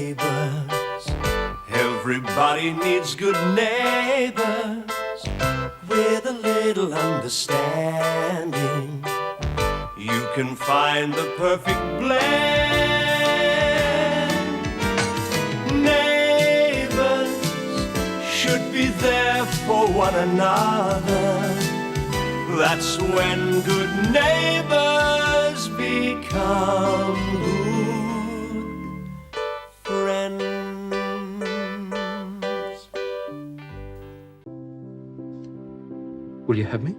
neighbours. Everybody needs good neighbours with a little understanding. You can find the perfect blend. Neighbours should be there for one another. That's when good neighbours become good friends. Will you have me?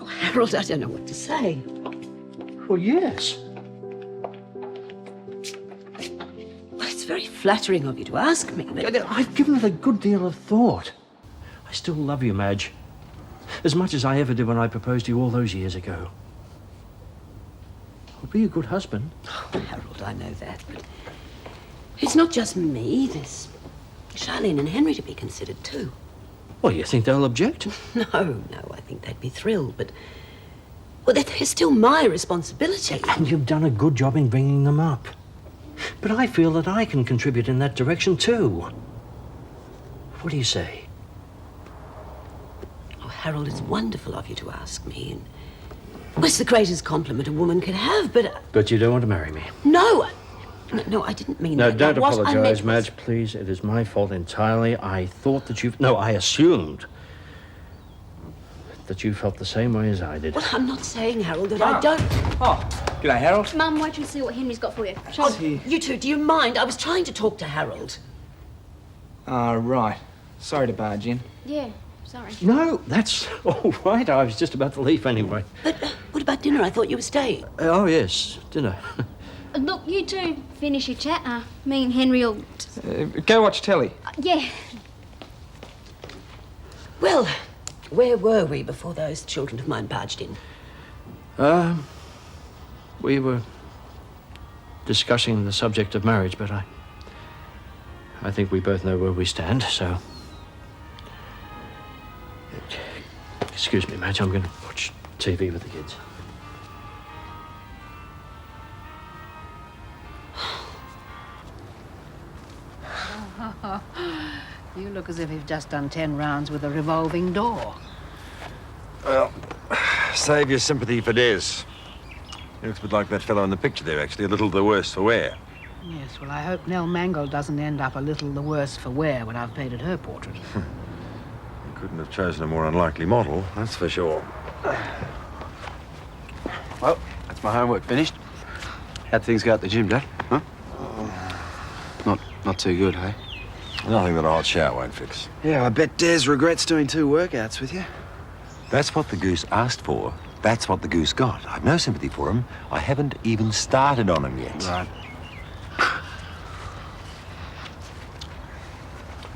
Oh, Harold, I don't know what to say. Well, yes. Well, it's very flattering of you to ask me, but... I've given it a good deal of thought. I still love you, Madge. As much as I ever did when I proposed to you all those years ago. I'll be a good husband. Oh, Harold, I know that, but... It's not just me. There's Charlene and Henry to be considered, too. Well, you think they'll object? No, I think they'd be thrilled, but... Well, they're still my responsibility. And you've done a good job in bringing them up. But I feel that I can contribute in that direction, too. What do you say? Oh, Harold, it's wonderful of you to ask me. And... Well, it's the greatest compliment a woman could have, but... But you don't want to marry me? No, I didn't mean that. No, don't What I apologise, meant Madge, please. It is my fault entirely. I thought that you... No, I assumed that you felt the same way as I did. Well, I'm not saying, Harold, that I don't... Oh, g'day, Harold. Mum, wait till you see what Henry's got for you. Oh, you two, do you mind? I was trying to talk to Harold. Right. Sorry to barge in. Yeah, sorry. No, that's all right. I was just about to leave anyway. But what about dinner? I thought you were staying. Oh, yes, dinner. Look, you two finish your chat. Me and Henry will... Go watch telly. Yeah. Well, where were we before those children of mine barged in? We were discussing the subject of marriage, but I think we both know where we stand, so... Excuse me, Madge, I'm going to watch TV with the kids. You look as if you've just done 10 rounds with a revolving door. Well, save your sympathy for Des. He looks a bit like that fellow in the picture there, actually, a little the worse for wear. Yes, well, I hope Nell Mangle doesn't end up a little the worse for wear when I've painted her portrait. You couldn't have chosen a more unlikely model, that's for sure. Well, that's my homework finished. How'd things go at the gym, Dad? Huh? Not too good, hey? Nothing that a hot shower won't fix. Yeah, I bet Des regrets doing 2 workouts with you. That's what the goose asked for. That's what the goose got. I've no sympathy for him. I haven't even started on him yet. Right.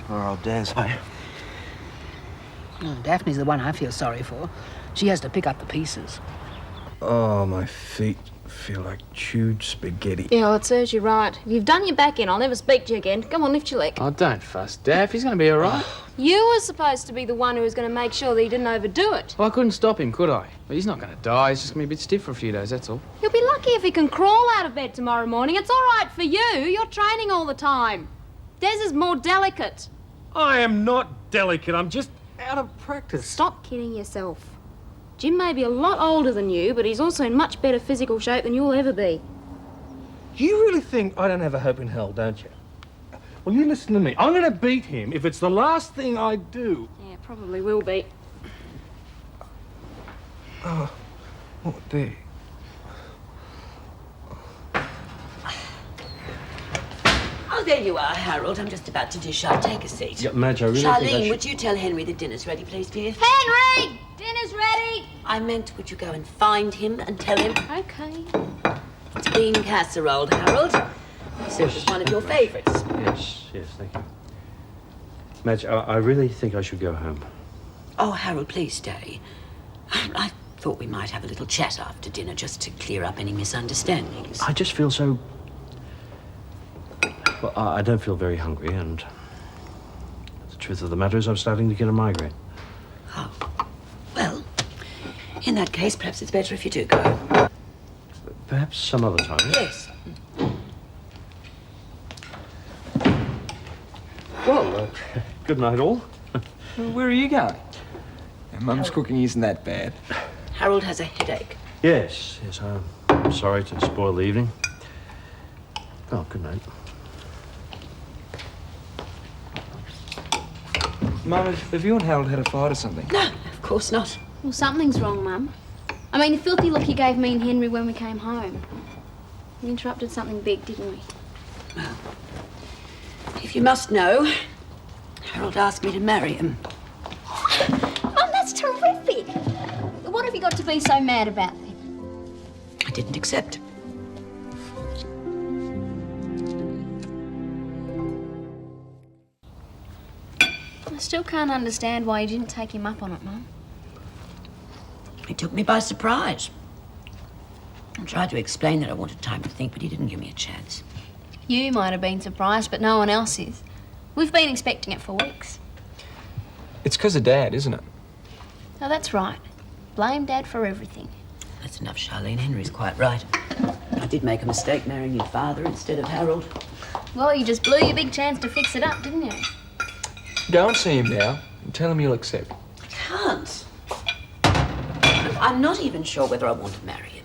Poor old Des, hey? Oh, Daphne's the one I feel sorry for. She has to pick up the pieces. Oh, my feet feel like chewed spaghetti. Yeah, well, it serves you right. If you've done your back in, I'll never speak to you again. Come on, lift your leg. Oh, don't fuss, Daff. He's going to be all right. You were supposed to be the one who was going to make sure that he didn't overdo it. Well, I couldn't stop him, could I? But he's not going to die. He's just going to be a bit stiff for a few days, that's all. You'll be lucky if he can crawl out of bed tomorrow morning. It's all right for you. You're training all the time. Des is more delicate. I am not delicate. I'm just out of practice. Stop kidding yourself. Jim may be a lot older than you, but he's also in much better physical shape than you'll ever be. You really think I don't have a hope in hell, don't you? Well, you listen to me. I'm going to beat him if it's the last thing I do. Yeah, probably will be. Oh, there. Oh, there you are, Harold. I'm just about to dish out. Take a seat. Yeah, Madge, I really Charlene, would you tell Henry that dinner's ready, please, dear? Henry! Dinner's ready! I meant, would you go and find him and tell him? Okay. It's bean casserole, Harold. So it was one of your favourites. Yes, thank you. Madge, I really think I should go home. Oh, Harold, please stay. I thought we might have a little chat after dinner just to clear up any misunderstandings. I just feel so... Well, I don't feel very hungry, and the truth of the matter is I'm starting to get a migraine. Oh, well, in that case, perhaps it's better if you do go. Perhaps some other time. Yes. Well, good night, all. Well, where are you going? Mum's cooking isn't that bad. Harold has a headache. Yes, I'm sorry to spoil the evening. Oh, good night. Mum, have you and Harold had a fight or something? No, of course not. Well, something's wrong, Mum. I mean, the filthy look you gave me and Henry when we came home. We interrupted something big, didn't we? Well, if you must know, Harold asked me to marry him. Mum, that's terrific! What have you got to be so mad about then? I didn't accept. I still can't understand why you didn't take him up on it, Mum. He took me by surprise. I tried to explain that I wanted time to think, but he didn't give me a chance. You might have been surprised, but no one else is. We've been expecting it for weeks. It's because of Dad, isn't it? Oh, that's right. Blame Dad for everything. That's enough, Charlene. Henry's quite right. I did make a mistake marrying your father instead of Harold. Well, you just blew your big chance to fix it up, didn't you? Go and see him now and tell him you'll accept. I can't. I'm not even sure whether I want to marry him.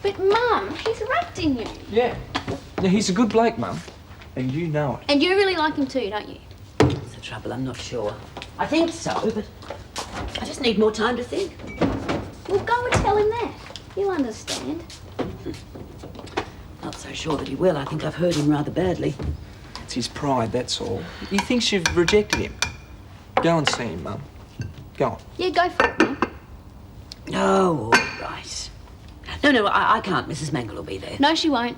But, Mum, he's rapting you. Yeah. Now, he's a good bloke, Mum, and you know it. And you really like him too, don't you? That's the trouble, I'm not sure. I think so, but I just need more time to think. Well, go and tell him that. He'll understand. Not so sure that he will. I think I've hurt him rather badly. It's his pride, that's all. He thinks you've rejected him. Go and see him, Mum. Go on. Yeah, go for it, Mum. Oh, all right. No, I can't. Mrs. Mangle will be there. No, she won't.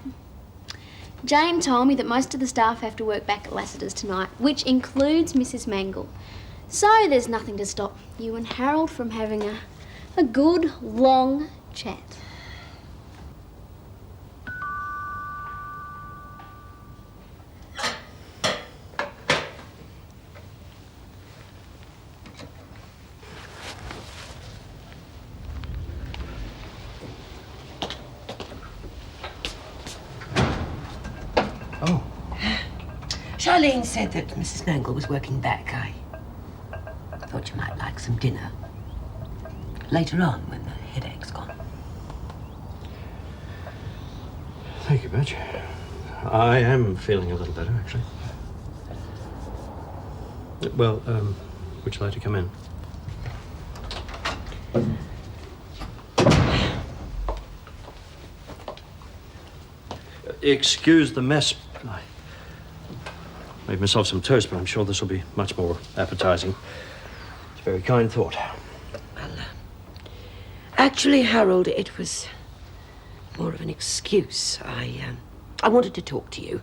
Jane told me that most of the staff have to work back at Lassiter's tonight, which includes Mrs. Mangle. So there's nothing to stop you and Harold from having a good, long chat. Oh. Charlene said that Mrs. Mangle was working back. I thought you might like some dinner. Later on, when the headache's gone. Thank you, Madge. I am feeling a little better, actually. Well, would you like to come in? Excuse the mess. I made myself some toast, but I'm sure this will be much more appetizing. It's a very kind thought. Well, actually, Harold, it was more of an excuse. I wanted to talk to you.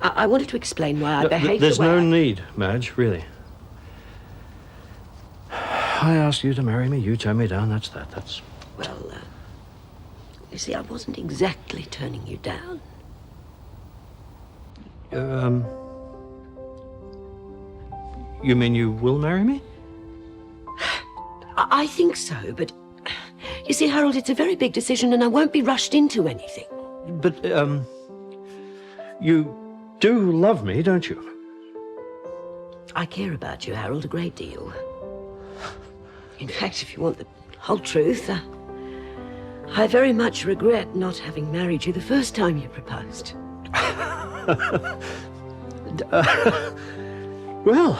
I wanted to explain why I behaved There's the way no I... need, Madge, really. I asked you to marry me, you turned me down, that's that. That's... Well, you see, I wasn't exactly turning you down. You mean you will marry me? I think so, but... You see, Harold, it's a very big decision and I won't be rushed into anything. But, you do love me, don't you? I care about you, Harold, a great deal. In fact, if you want the whole truth, I very much regret not having married you the first time you proposed. Well,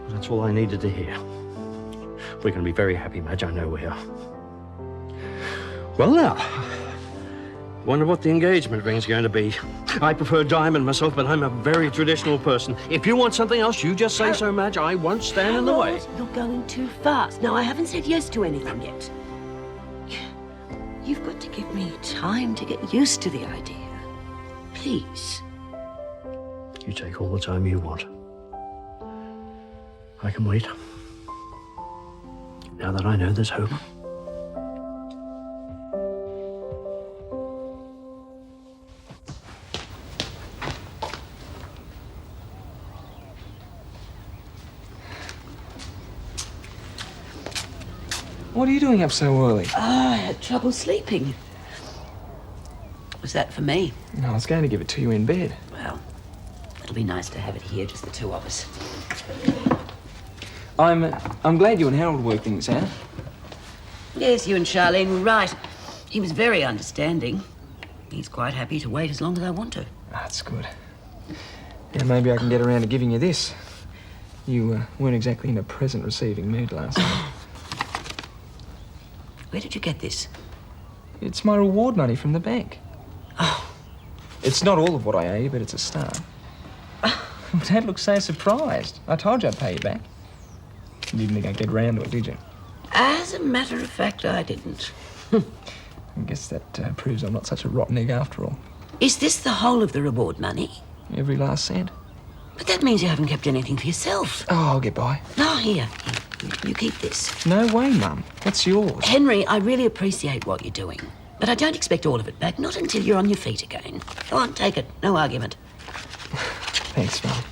that's all I needed to hear. We're going to be very happy, Madge, I know we are. Well, now, wonder what the engagement ring's going to be. I prefer diamond myself, but I'm a very traditional person. If you want something else, you just say so, Madge. I won't stand in the way. You're going too fast. Now, I haven't said yes to anything yet. You've got to give me time to get used to the idea. Please. You take all the time you want. I can wait. Now that I know there's hope. What are you doing up so early? I had trouble sleeping. Was that for me? No, I was going to give it to you in bed. Well, It'll be nice to have it here, just the two of us. I'm glad you and Harold worked things out. Yes, you and Charlene were right. He was very understanding. He's quite happy to wait as long as I want to. That's good. Yeah, maybe I can get around to giving you this. You weren't exactly in a present-receiving mood last night. Where did you get this? It's my reward money from the bank. Oh. It's not all of what I owe you, but it's a start. Dad looks so surprised. I told you I'd pay you back. You didn't think I'd get round to it, did you? As a matter of fact, I didn't. I guess that proves I'm not such a rotten egg after all. Is this the whole of the reward money? Every last cent. But that means you haven't kept anything for yourself. Oh, I'll get by. No, here. You keep this. No way, Mum. That's yours. Henry, I really appreciate what you're doing. But I don't expect all of it back, not until you're on your feet again. Go on, take it. No argument. Thanks, Mum.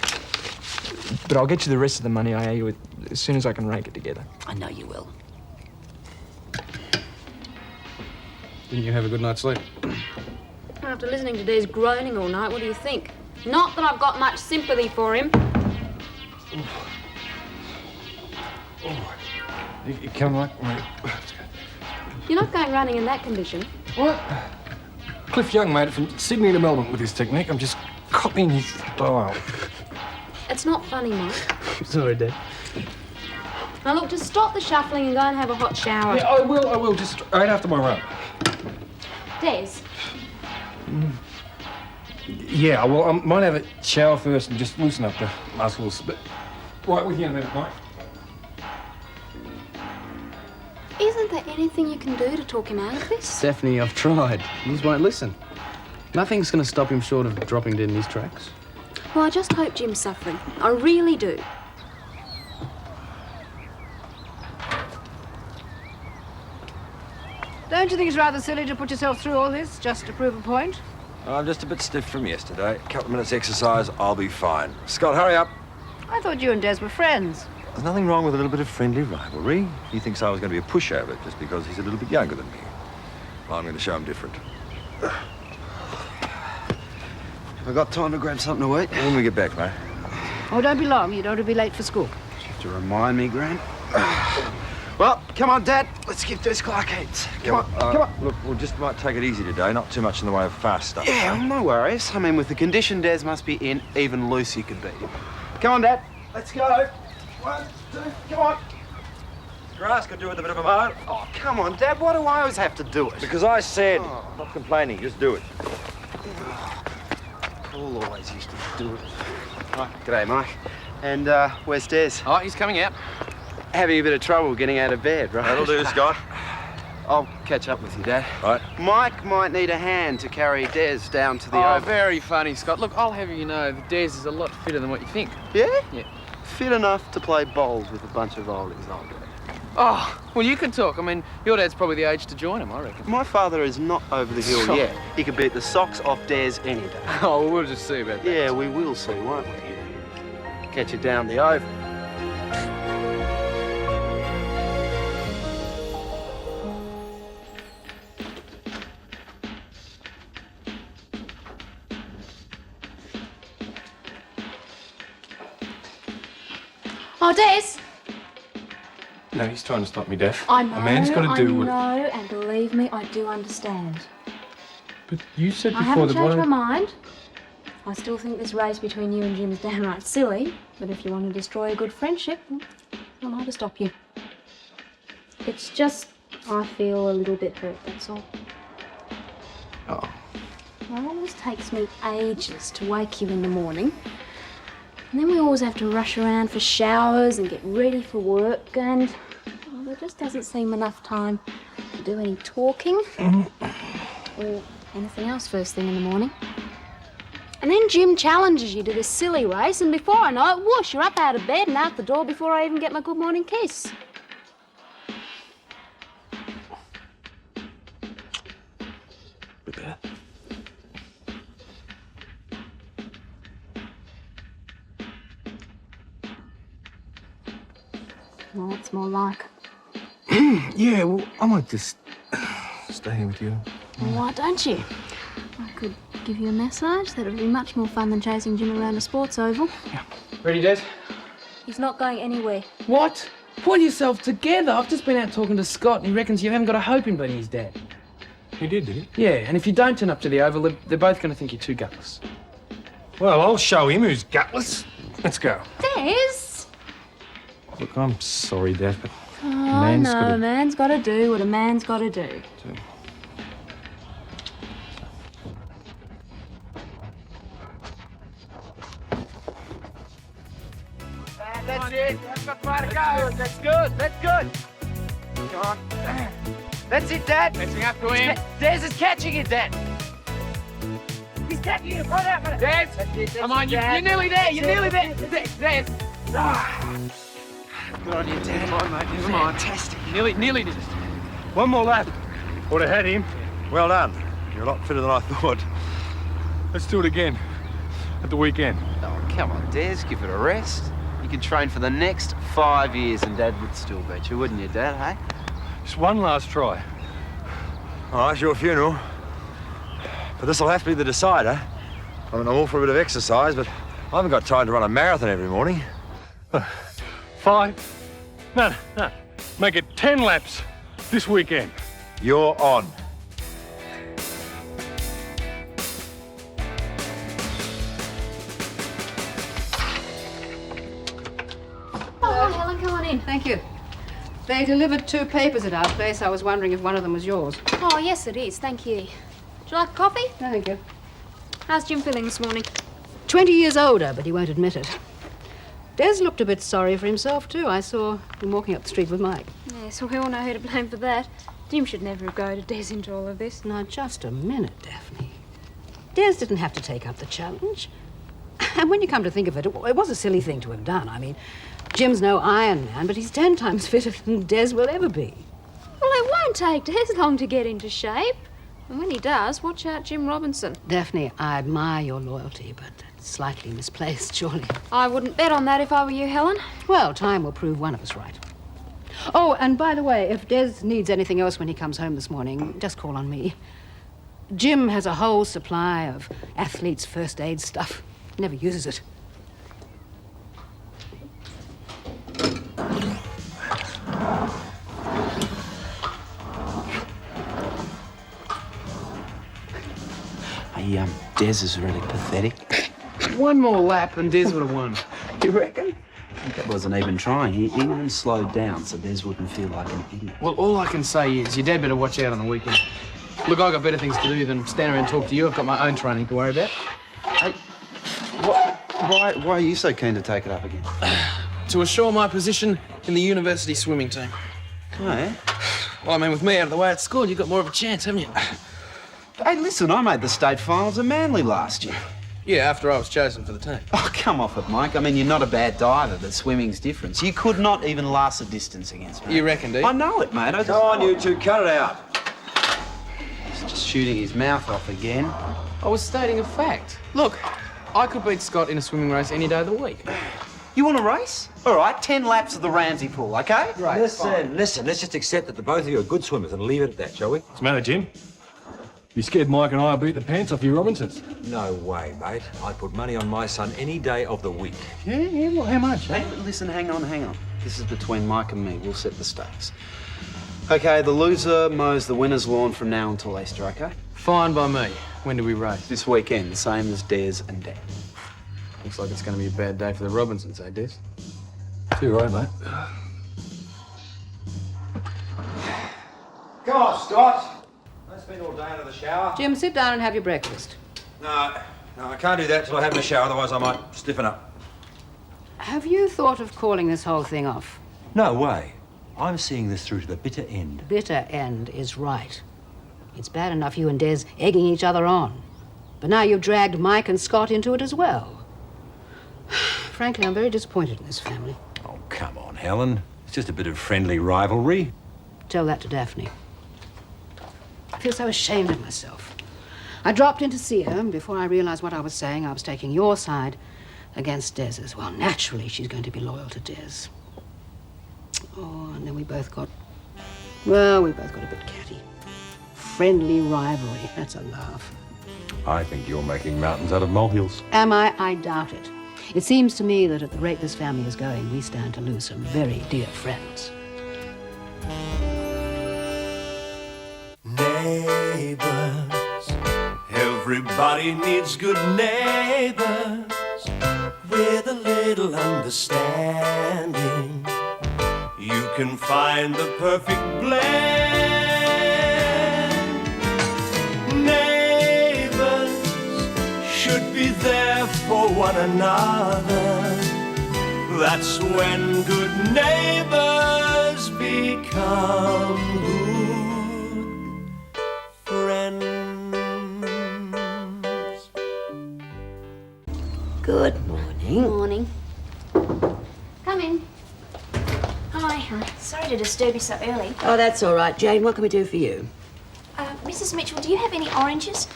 But I'll get you the rest of the money I owe you as soon as I can rake it together. I know you will. Didn't you have a good night's sleep? After listening to Des groaning all night, what do you think? Not that I've got much sympathy for him. You come like... You're not going running in that condition. What? Cliff Young made it from Sydney to Melbourne with his technique. I'm just copying his style. It's not funny, Mike. Sorry, Dad. Now, look, just stop the shuffling and go and have a hot shower. Yeah, I will. Just right after my run. Des, Yeah, well, I might have a shower first and just loosen up the muscles. But right with you in a minute, Mike. isn't there anything you can do to talk him out of this? Daphne, I've tried. He just won't listen. Nothing's going to stop him short of dropping dead in his tracks. Well, I just hope Jim's suffering. I really do. Don't you think it's rather silly to put yourself through all this just to prove a point? I'm just a bit stiff from yesterday. A couple of minutes exercise, I'll be fine. Scott, hurry up. I thought you and Des were friends. There's nothing wrong with a little bit of friendly rivalry. He thinks I was going to be a pushover just because he's a little bit younger than me. Well, I'm going to show him different. Have I got time to grab something to eat? When we get back, mate. Oh, don't be long. You don't want to be late for school. You have to remind me, Gran. Well, come on, Dad. Let's give this Clarke eats. Come on, come on. Look, we just might take it easy today. Not too much in the way of fast stuff. Yeah, no worries. I mean, with the condition Des must be in, even Lucy could beat him. Come on, Dad. Let's go. 1, 2, come on. Grass could do with a bit of a mow. Oh, come on, Dad. Why do I always have to do it? Because I said, not complaining, just do it. Paul always used to do it. Oh, g'day, Mike. And, where's Des? Oh, he's coming out. Having a bit of trouble getting out of bed, right? That'll do, Scott. I'll catch up with you, Dad. Right. Mike might need a hand to carry Des down to the Oh, oval. very funny, Scott. Look, I'll have you know that Des is a lot fitter than what you think. Yeah? Yeah. Fit enough to play bowls with a bunch of oldies, I'll do. Oh, well, you can talk. I mean, your dad's probably the age to join him, I reckon. My father is not over the hill yet. He could beat the socks off Des any day. Oh, well, we'll just see about that. Yeah, we will see, won't we? Catch you down the oval. Oh, Des! No, he's trying to stop me, Daph. I know, A man's got to do I what... know, and believe me, I do understand. But you said I before haven't the changed my bloke... mind. I still think this race between you and Jim is downright silly, but if you want to destroy a good friendship, I'm not to stop you. It's just, I feel a little bit hurt, that's all. Oh. It always takes me ages to wake you in the morning. And then we always have to rush around for showers and get ready for work, and there just doesn't seem enough time to do any talking or anything else first thing in the morning. And then Jim challenges you to this silly race, and before I know it, whoosh, you're up out of bed and out the door before I even get my good morning kiss. Well, it's more like. Yeah, well, I might just stay here with you. Well, why don't you? I could could give you a massage. That would be much more fun than chasing Jim around a sports oval. Ready, Des? He's not going anywhere. What? Pull yourself together. I've just been out talking to Scott and he reckons you haven't got a hope in beating his dad. He did he? Yeah, and if you don't turn up to the Oval, they're both going to think you're too gutless. Well, I'll show him who's gutless. Let's go. Des! Look, I'm sorry, Daph, but Oh, no, man's got to do what a man's got to do. That's it. That's got far to go. That's good. That's good. Come on. That's it, Dad. Catching up to him. Des is catching it, Dad. He's catching it. Right out, man. Des! Come on, you're nearly there. You're nearly there. Des! Good on you, Dad. Come on, mate. Come on. Fantastic. Nearly did it. One more lap. Would have had him. Well done. You're a lot fitter than I thought. Let's do it again. At the weekend. Oh, come on, Des. Give it a rest. You can train for the next 5 years and Dad would still beat you, wouldn't you, Dad, hey? Just one last try. All right, it's your funeral. But this'll have to be the decider. I mean, I'm all for a bit of exercise, but I haven't got time to run a marathon every morning. 5? No. Make it 10 laps this weekend. You're on. Oh, Helen, come on in. Thank you. They delivered 2 papers at our place. I was wondering if one of them was yours. Oh, yes, it is. Thank you. Would you like a coffee? No, thank you. How's Jim feeling this morning? 20 years older, but he won't admit it. Des looked a bit sorry for himself, too. I saw him walking up the street with Mike. Yes, we all know who to blame for that. Jim should never have goaded Des into all of this. Now, just a minute, Daphne. Des didn't have to take up the challenge. And when you come to think of it, it was a silly thing to have done. I mean, Jim's no Iron Man, but he's 10 times fitter than Des will ever be. Well, it won't take Des long to get into shape. And when he does, watch out Jim Robinson. Daphne, I admire your loyalty, but it's slightly misplaced, surely. I wouldn't bet on that if I were you, Helen. Well, time will prove one of us right. Oh, and by the way, if Des needs anything else when he comes home this morning, just call on me. Jim has a whole supply of athletes' first aid stuff. Never uses it. Hey, Des is really pathetic. One more lap and Des would have won. You reckon? That wasn't even trying. He even slowed down so Des wouldn't feel like an idiot. Well, all I can say is your dad better watch out on the weekend. Look, I've got better things to do than stand around and talk to you. I've got my own training to worry about. Hey, why are you so keen to take it up again? To assure my position in the university swimming team. Oh, yeah? Well, I mean, with me out of the way at school, you've got more of a chance, haven't you? Hey, listen, I made the state finals at Manly last year. Yeah, after I was chosen for the team. Oh, come off it, Mike. I mean, you're not a bad diver, but swimming's different. You could not even last a distance against me. You reckon, do you? I know it, mate. Come on, you two, cut it out. He's just shooting his mouth off again. I was stating a fact. Look, I could beat Scott in a swimming race any day of the week. You want a race? All right, 10 laps of the Ramsay pool, OK? Right. Listen, let's just accept that the both of you are good swimmers and leave it at that, shall we? What's the matter, Jim? You scared Mike and I will beat the pants off you Robinsons? No way, mate. I'd put money on my son any day of the week. Yeah, well, how much? Hey, listen, hang on. This is between Mike and me. We'll set the stakes. OK, the loser mows the winner's lawn from now until Easter, OK? Fine by me. When do we race? This weekend, same as Des and Dad. Looks like it's going to be a bad day for the Robinsons, eh, Des? Too right, mate. Come on, Scott. Don't spend all day under the shower. Jim, sit down and have your breakfast. No, I can't do that till I have my shower, otherwise I might stiffen up. Have you thought of calling this whole thing off? No way. I'm seeing this through to the bitter end. Bitter end is right. It's bad enough you and Des egging each other on. But now you've dragged Mike and Scott into it as well. Frankly, I'm very disappointed in this family. Oh, come on, Helen. It's just a bit of friendly rivalry. Tell that to Daphne. I feel so ashamed of myself. I dropped in to see her, and before I realized what I was saying, I was taking your side against Des's. Well, naturally, she's going to be loyal to Des. Oh, and then we both got a bit catty. friendly rivalry. That's a laugh. I think you're making mountains out of molehills. Am I? I doubt it. It seems to me that at the rate this family is going, we stand to lose some very dear friends. Neighbours, everybody needs good neighbours with a little understanding. You can find the perfect blend. Neighbours should be there for one another. That's when good neighbours become good friends. Good morning. Morning. Come in. Hi. Sorry to disturb you so early. Oh, that's all right, Jane. What can we do for you? Mrs. Mitchell, do you have any oranges?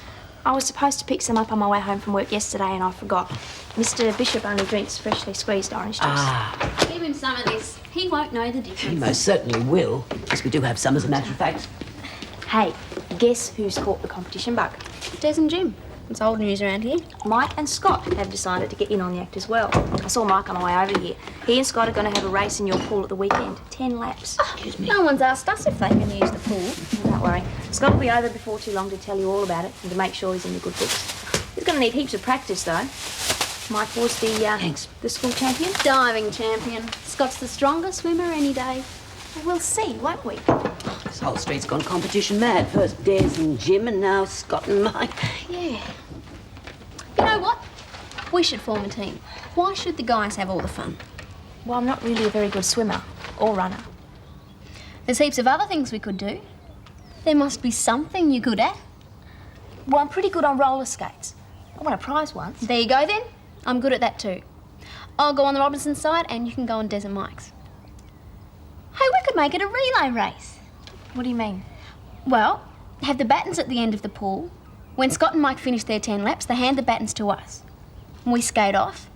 I was supposed to pick some up on my way home from work yesterday and I forgot. Mr. Bishop only drinks freshly squeezed orange juice. Give him some of this. He won't know the difference. He most certainly will. Yes, we do have some, as a matter of fact. Hey, guess who's caught the competition bug? Des and Jim. It's old news around here. Mike and Scott have decided to get in on the act as well. I saw Mike on my way over here. He and Scott are going to have a race in your pool at the weekend. 10 laps. Excuse me. No one's asked us if they can use the pool. Don't worry. Scott will be over before too long to tell you all about it and to make sure he's in the good books. He's going to need heaps of practice, though. Mike was the school champion. Diving champion. Scott's the strongest swimmer any day. Well, we'll see, won't we? This whole street's gone competition mad. First Des and Jim, and now Scott and Mike. Yeah. You know what? We should form a team. Why should the guys have all the fun? Well, I'm not really a very good swimmer or runner. There's heaps of other things we could do. There must be something you're good at. Well, I'm pretty good on roller skates. I won a prize once. There you go then. I'm good at that too. I'll go on the Robinson side and you can go on Des and Mike's. Hey, we could make it a relay race. What do you mean? Well, have the battens at the end of the pool. When Scott and Mike finish their 10 laps, they hand the battens to us. We skate off.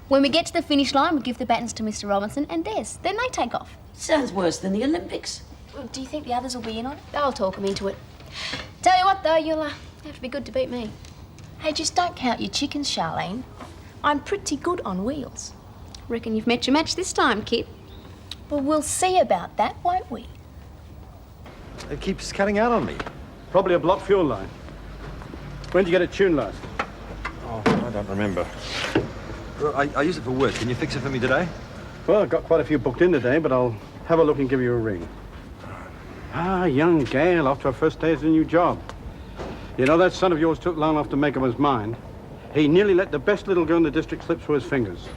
When we get to the finish line, we give the battens to Mr. Robinson and Des. Then they take off. Sounds worse than the Olympics. Well, do you think the others will be in on it? I'll talk them into it. Tell you what, though, you'll have to be good to beat me. Hey, just don't count your chickens, Charlene. I'm pretty good on wheels. Reckon you've met your match this time, kid. Well, we'll see about that, won't we? It keeps cutting out on me. Probably a blocked fuel line. When did you get it tuned last? Oh, I don't remember. Well, I use it for work. Can you fix it for me today? Well, I've got quite a few booked in today, but I'll have a look and give you a ring. Ah, young gal off to her first day as a new job. You know, that son of yours took long enough to make up his mind. He nearly let the best little girl in the district slip through his fingers.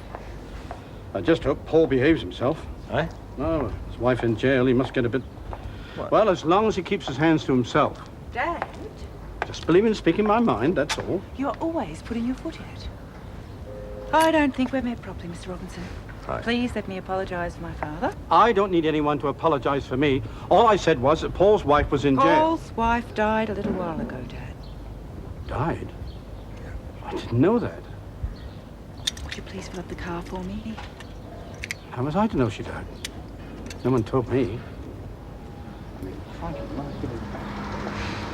I just hope Paul behaves himself. Eh? No, his wife in jail, he must get a bit... What? Well, as long as he keeps his hands to himself. Dad? Just believe in speaking my mind, that's all. You're always putting your foot out. I don't think we're met properly, Mr. Robinson. Right. Please let me apologise to my father. I don't need anyone to apologise for me. All I said was that Paul's wife was in jail. Paul's wife died a little while ago, Dad. Died? I didn't know that. Would you please fill up the car for me? How was I to know she died? No one told me.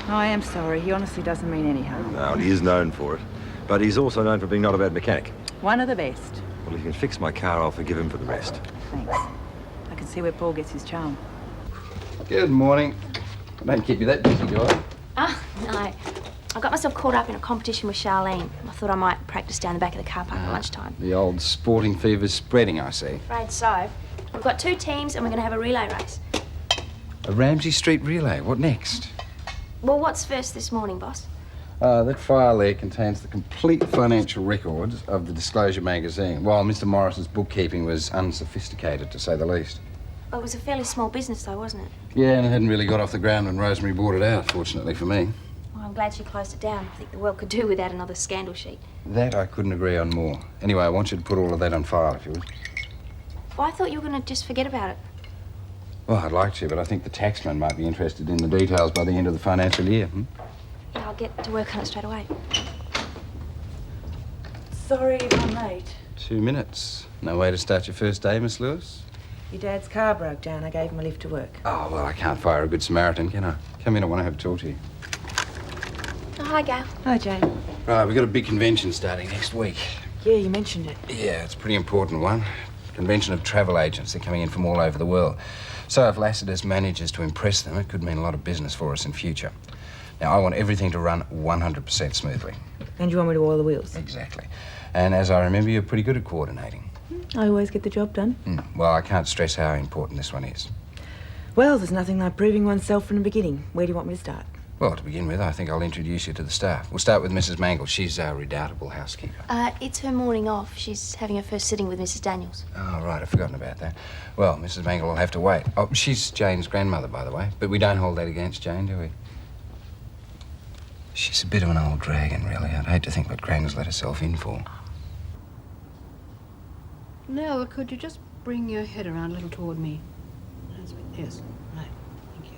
I am sorry. He honestly doesn't mean any harm. No, he is known for it. But he's also known for being not a bad mechanic. One of the best. Well, if he can fix my car, I'll forgive him for the rest. Thanks. I can see where Paul gets his charm. Good morning. I don't keep you that busy, do I? Ah, no. I got myself caught up in a competition with Charlene. I thought I might practice down the back of the car park at lunchtime. The old sporting fever's spreading, I see. Afraid so. We've got 2 teams and we're going to have a relay race. A Ramsay Street relay. What next? Well, what's first this morning, boss? That file there contains the complete financial records of the Disclosure magazine, while Mr. Morrison's bookkeeping was unsophisticated, to say the least. Well, it was a fairly small business, though, wasn't it? Yeah, and it hadn't really got off the ground when Rosemary bought it out, fortunately for me. Well, I'm glad she closed it down. I think the world could do without another scandal sheet. That I couldn't agree on more. Anyway, I want you to put all of that on file, if you would. Well, I thought you were going to just forget about it. Well, I'd like to, but I think the taxman might be interested in the details by the end of the financial year. Yeah, I'll get to work on it straight away. Sorry if I'm late. 2 minutes. No way to start your first day, Miss Lewis? Your dad's car broke down. I gave him a lift to work. Oh, well, I can't fire a good Samaritan, can I? Come in, I want to have a talk to you. Oh, hi, Gail. Hi, Jane. Right, we've got a big convention starting next week. Yeah, you mentioned it. Yeah, it's a pretty important one. Convention of travel agents. They're coming in from all over the world. So if Lassiter's manages to impress them, it could mean a lot of business for us in future. Now, I want everything to run 100% smoothly. And you want me to oil the wheels? Exactly. And as I remember, you're pretty good at coordinating. I always get the job done. Well, I can't stress how important this one is. Well, there's nothing like proving oneself from the beginning. Where do you want me to start? Well, to begin with, I think I'll introduce you to the staff. We'll start with Mrs. Mangle. She's our redoubtable housekeeper. It's her morning off. She's having her first sitting with Mrs. Daniels. Oh, right, I've forgotten about that. Well, Mrs. Mangle will have to wait. Oh, she's Jane's grandmother, by the way. But we don't hold that against Jane, do we? She's a bit of an old dragon, really. I'd hate to think what Gran's let herself in for. Nell, could you just bring your head around a little toward me? Yes, right. Thank you.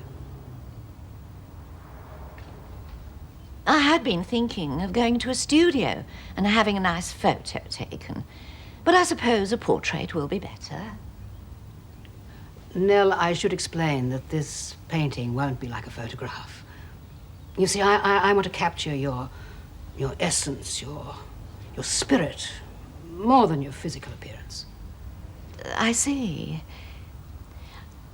I had been thinking of going to a studio and having a nice photo taken. But I suppose a portrait will be better. Nell, I should explain that this painting won't be like a photograph. You see, I want to capture your essence, your spirit, more than your physical appearance. I see.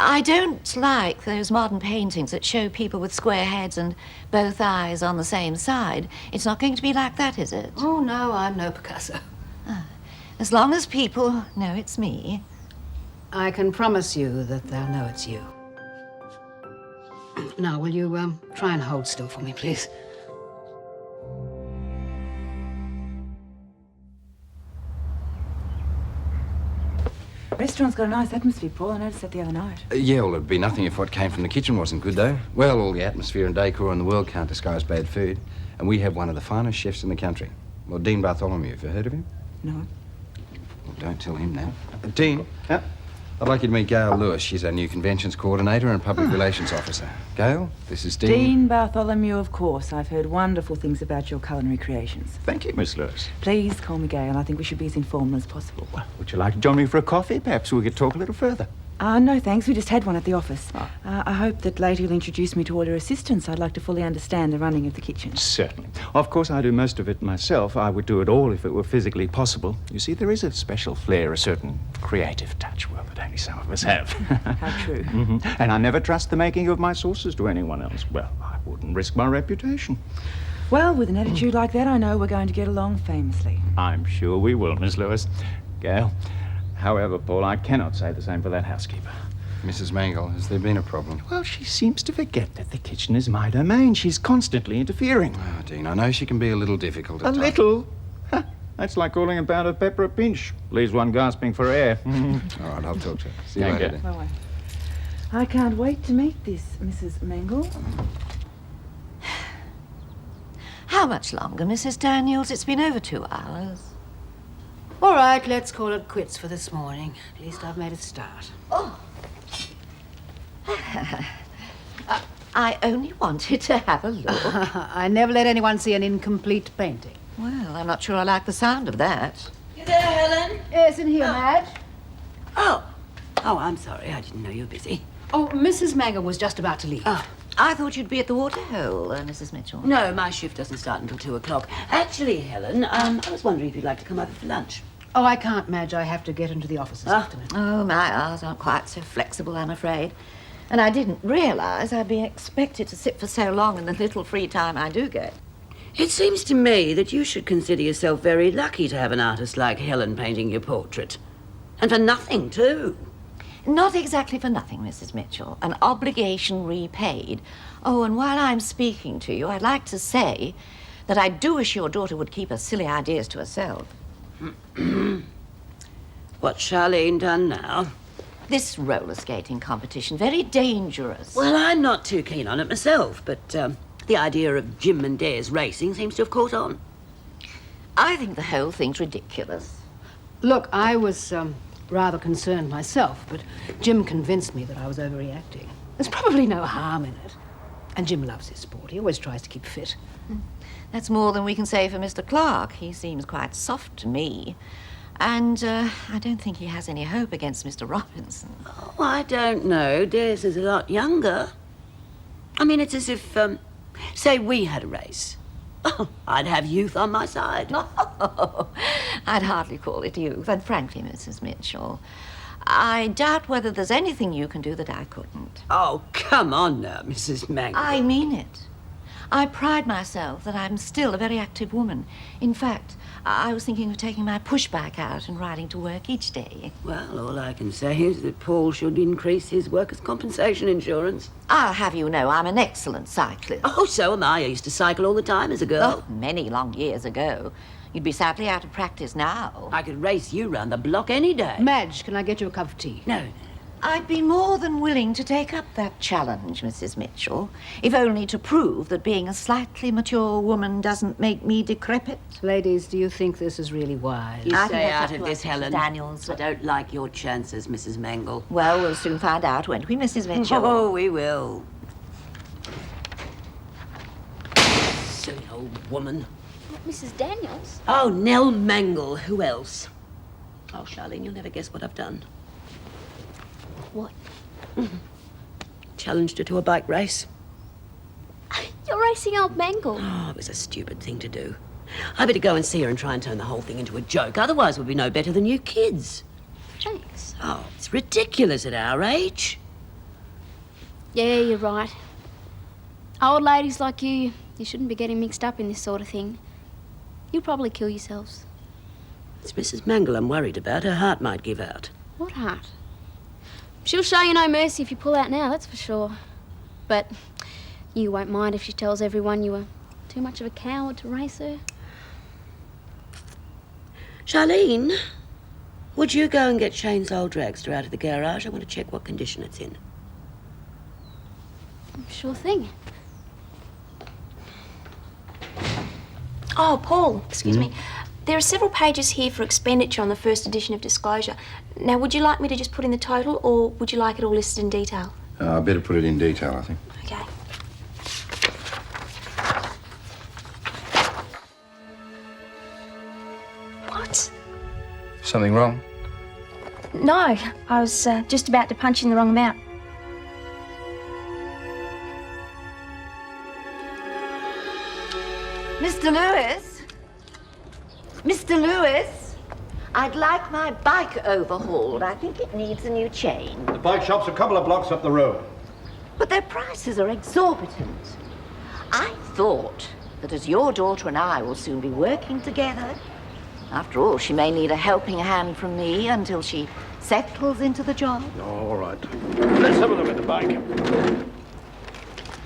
I don't like those modern paintings that show people with square heads and both eyes on the same side. It's not going to be like that, is it? Oh, no, I'm no Picasso. As long as people know it's me. I can promise you that they'll know it's you. Now, will you try and hold still for me, please? Restaurant's got a nice atmosphere, Paul. I noticed that the other night. Yeah, well, it'd be nothing if what came from the kitchen wasn't good, though. Well, all the atmosphere and decor in the world can't disguise bad food. And we have one of the finest chefs in the country. Well, Dean Bartholomew, have you heard of him? No. Well, don't tell him now. Dean? Yeah? I'd like you to meet Gail Lewis. She's our new conventions coordinator and public relations officer. Gail, this is Dean. Dean Bartholomew, of course. I've heard wonderful things about your culinary creations. Thank you, Miss Lewis. Please call me Gail. I think we should be as informal as possible. Well, would you like to join me for a coffee? Perhaps we could talk a little further. No, thanks. We just had one at the office. I hope that later you'll introduce me to all your assistants. I'd like to fully understand the running of the kitchen. Certainly. Of course, I do most of it myself. I would do it all if it were physically possible. You see, there is a special flair, a certain creative touch, well, that only some of us have. How true. And I never trust the making of my sauces to anyone else. Well, I wouldn't risk my reputation. Well, with an attitude like that, I know we're going to get along famously. I'm sure we will, Miss Lewis. Gail. However, Paul, I cannot say the same for that housekeeper. Mrs. Mangle, has there been a problem? Well, she seems to forget that the kitchen is my domain. She's constantly interfering. Oh, Dean, I know she can be a little difficult at times. A little? Huh. That's like calling a pound of pepper a pinch. Leaves one gasping for air. All right, I'll talk to her. See you Thank later. you. Then. I can't wait to meet this Mrs. Mangle. How much longer, Mrs. Daniels? It's been over 2 hours. All right, let's call it quits for this morning. At least I've made a start. Oh. I only wanted to have a look. I never let anyone see an incomplete painting. Well, I'm not sure I like the sound of that. You there, Helen? Yes, in here, Madge. Oh, I'm sorry. I didn't know you were busy. Oh, Mrs. Mangle was just about to leave. I thought you'd be at the waterhole, Mrs. Mitchell. No, my shift doesn't start until 2 o'clock. Actually, Helen, I was wondering if you'd like to come over for lunch. Oh, I can't, Madge. I have to get into the office this afternoon. Oh, my hours aren't quite so flexible, I'm afraid. And I didn't realise I'd be expected to sit for so long in the little free time I do get. It seems to me that you should consider yourself very lucky to have an artist like Helen painting your portrait. And for nothing, too. Not exactly for nothing, Mrs. Mitchell. An obligation repaid. Oh, and while I'm speaking to you, I'd like to say that I do wish your daughter would keep her silly ideas to herself. What's Charlene done now? This roller skating competition, very dangerous. Well, I'm not too keen on it myself, but the idea of Jim and Dare's racing seems to have caught on. I think the whole thing's ridiculous. Look, I was rather concerned myself, but Jim convinced me that I was overreacting. There's probably no harm in it. And Jim loves his sport. He always tries to keep fit. That's more than we can say for Mr. Clarke. He seems quite soft to me. And I don't think he has any hope against Mr. Robinson. Oh, I don't know. Dare's is a lot younger. I mean, it's as if, say we had a race. I'd have youth on my side. I'd hardly call it youth. And frankly, Mrs. Mitchell, I doubt whether there's anything you can do that I couldn't. Oh, come on now, Mrs. Mangle. I mean it. I pride myself that I'm still a very active woman. In fact, I was thinking of taking my pushbike out and riding to work each day. Well, all I can say is that Paul should increase his workers' compensation insurance. I'll have you know I'm an excellent cyclist. Oh, so am I. I used to cycle all the time as a girl. Oh, many long years ago. You'd be sadly out of practice now. I could race you round the block any day. Madge, can I get you a cup of tea? No. I'd be more than willing to take up that challenge, Mrs. Mitchell, if only to prove that being a slightly mature woman doesn't make me decrepit. Ladies, do you think this is really wise? You I stay think that's out up of to this, us, Helen. Daniels. I don't like your chances, Mrs. Mangle. Well, we'll soon find out, won't we, Mrs. Mitchell? Oh, we will. Silly old woman. Not Mrs. Daniels. Oh, Nell Mangle. Who else? Oh, Charlene, you'll never guess what I've done. What? Challenged her to a bike race. You're racing old Mangle. Oh, it was a stupid thing to do. I better go and see her and try and turn the whole thing into a joke. Otherwise, we'll be no better than you kids. Thanks. Oh, it's ridiculous at our age. Yeah, you're right. Old ladies like you shouldn't be getting mixed up in this sort of thing. You'll probably kill yourselves. It's Mrs. Mangle I'm worried about. Her heart might give out. What heart? She'll show you no mercy if you pull out now, that's for sure. But you won't mind if she tells everyone you were too much of a coward to race her. Charlene, would you go and get Shane's old dragster out of the garage? I want to check what condition it's in. Sure thing. Oh, Paul, excuse me. There are several pages here for expenditure on the first edition of Disclosure. Now, would you like me to just put in the total, or would you like it all listed in detail? I better put it in detail, I think. Okay. What? Something wrong? No, I was just about to punch in the wrong amount. Mr. Lewis? Mr. Lewis? I'd like my bike overhauled. I think it needs a new chain. The bike shop's a couple of blocks up the road. But their prices are exorbitant. I thought that as your daughter and I will soon be working together, after all, she may need a helping hand from me until she settles into the job. Oh, all right. Let's have a look at the bike.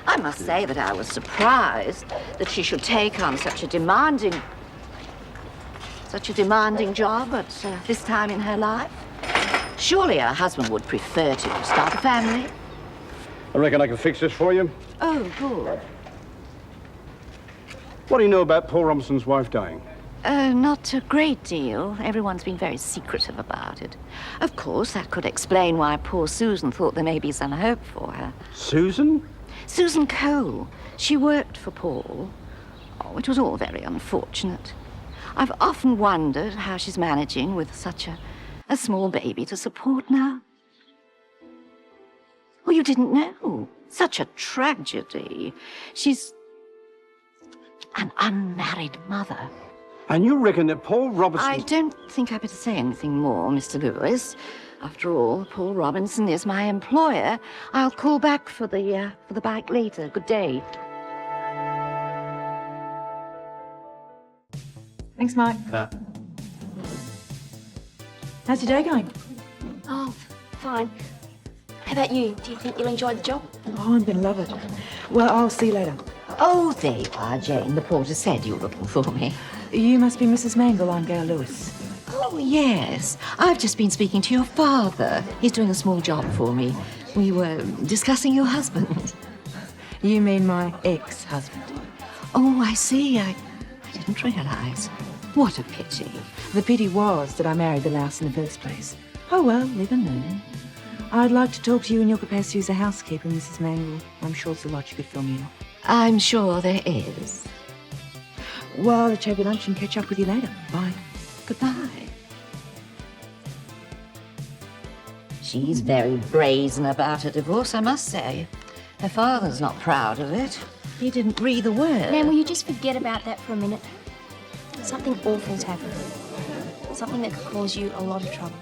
I must say that I was surprised that she should take on such a demanding job at this time in her life. Surely her husband would prefer to start a family. I reckon I can fix this for you. Oh, good. What do you know about Paul Robinson's wife dying? Not a great deal. Everyone's been very secretive about it. Of course, that could explain why poor Susan thought there may be some hope for her. Susan? Susan Cole. She worked for Paul. Oh, it was all very unfortunate. I've often wondered how she's managing with such a small baby to support now. Oh, you didn't know? Such a tragedy. She's an unmarried mother. And you reckon that Paul Robinson... I don't think I better say anything more, Mr. Lewis. After all, Paul Robinson is my employer. I'll call back for the bike later. Good day. Thanks, Mike. How's your day going? Oh, fine. How about you? Do you think you'll enjoy the job? Oh, I'm going to love it. Well, I'll see you later. Oh, there you are, Jane. The porter said you were looking for me. You must be Mrs. Mangle. I'm Gail Lewis. Oh, yes. I've just been speaking to your father. He's doing a small job for me. We were discussing your husband. You mean my ex-husband? Oh, I see. I didn't realise. What a pity. The pity was that I married the louse in the first place. Oh, well, live and learn. I'd like to talk to you in your capacity as a housekeeper, Mrs. Mangle. I'm sure there's a lot you could fill me in. I'm sure there is. Well, let's have your lunch and catch up with you later. Bye. Goodbye. She's very brazen about her divorce, I must say. Her father's not proud of it. He didn't breathe a word. Nan, will you just forget about that for a minute? Something awful's happened. Something that could cause you a lot of trouble.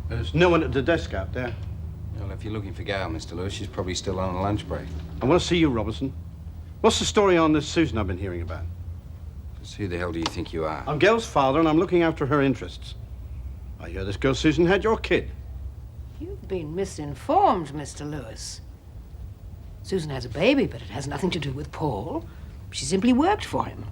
There's no one at the desk out there. Well, if you're looking for Gail, Mr. Lewis, she's probably still on a lunch break. I want to see you, Robertson. What's the story on this Susan I've been hearing about? Just who the hell do you think you are? I'm Gail's father, and I'm looking after her interests. I hear this girl Susan had your kid. You've been misinformed, Mr. Lewis. Susan has a baby, but it has nothing to do with Paul. She simply worked for him.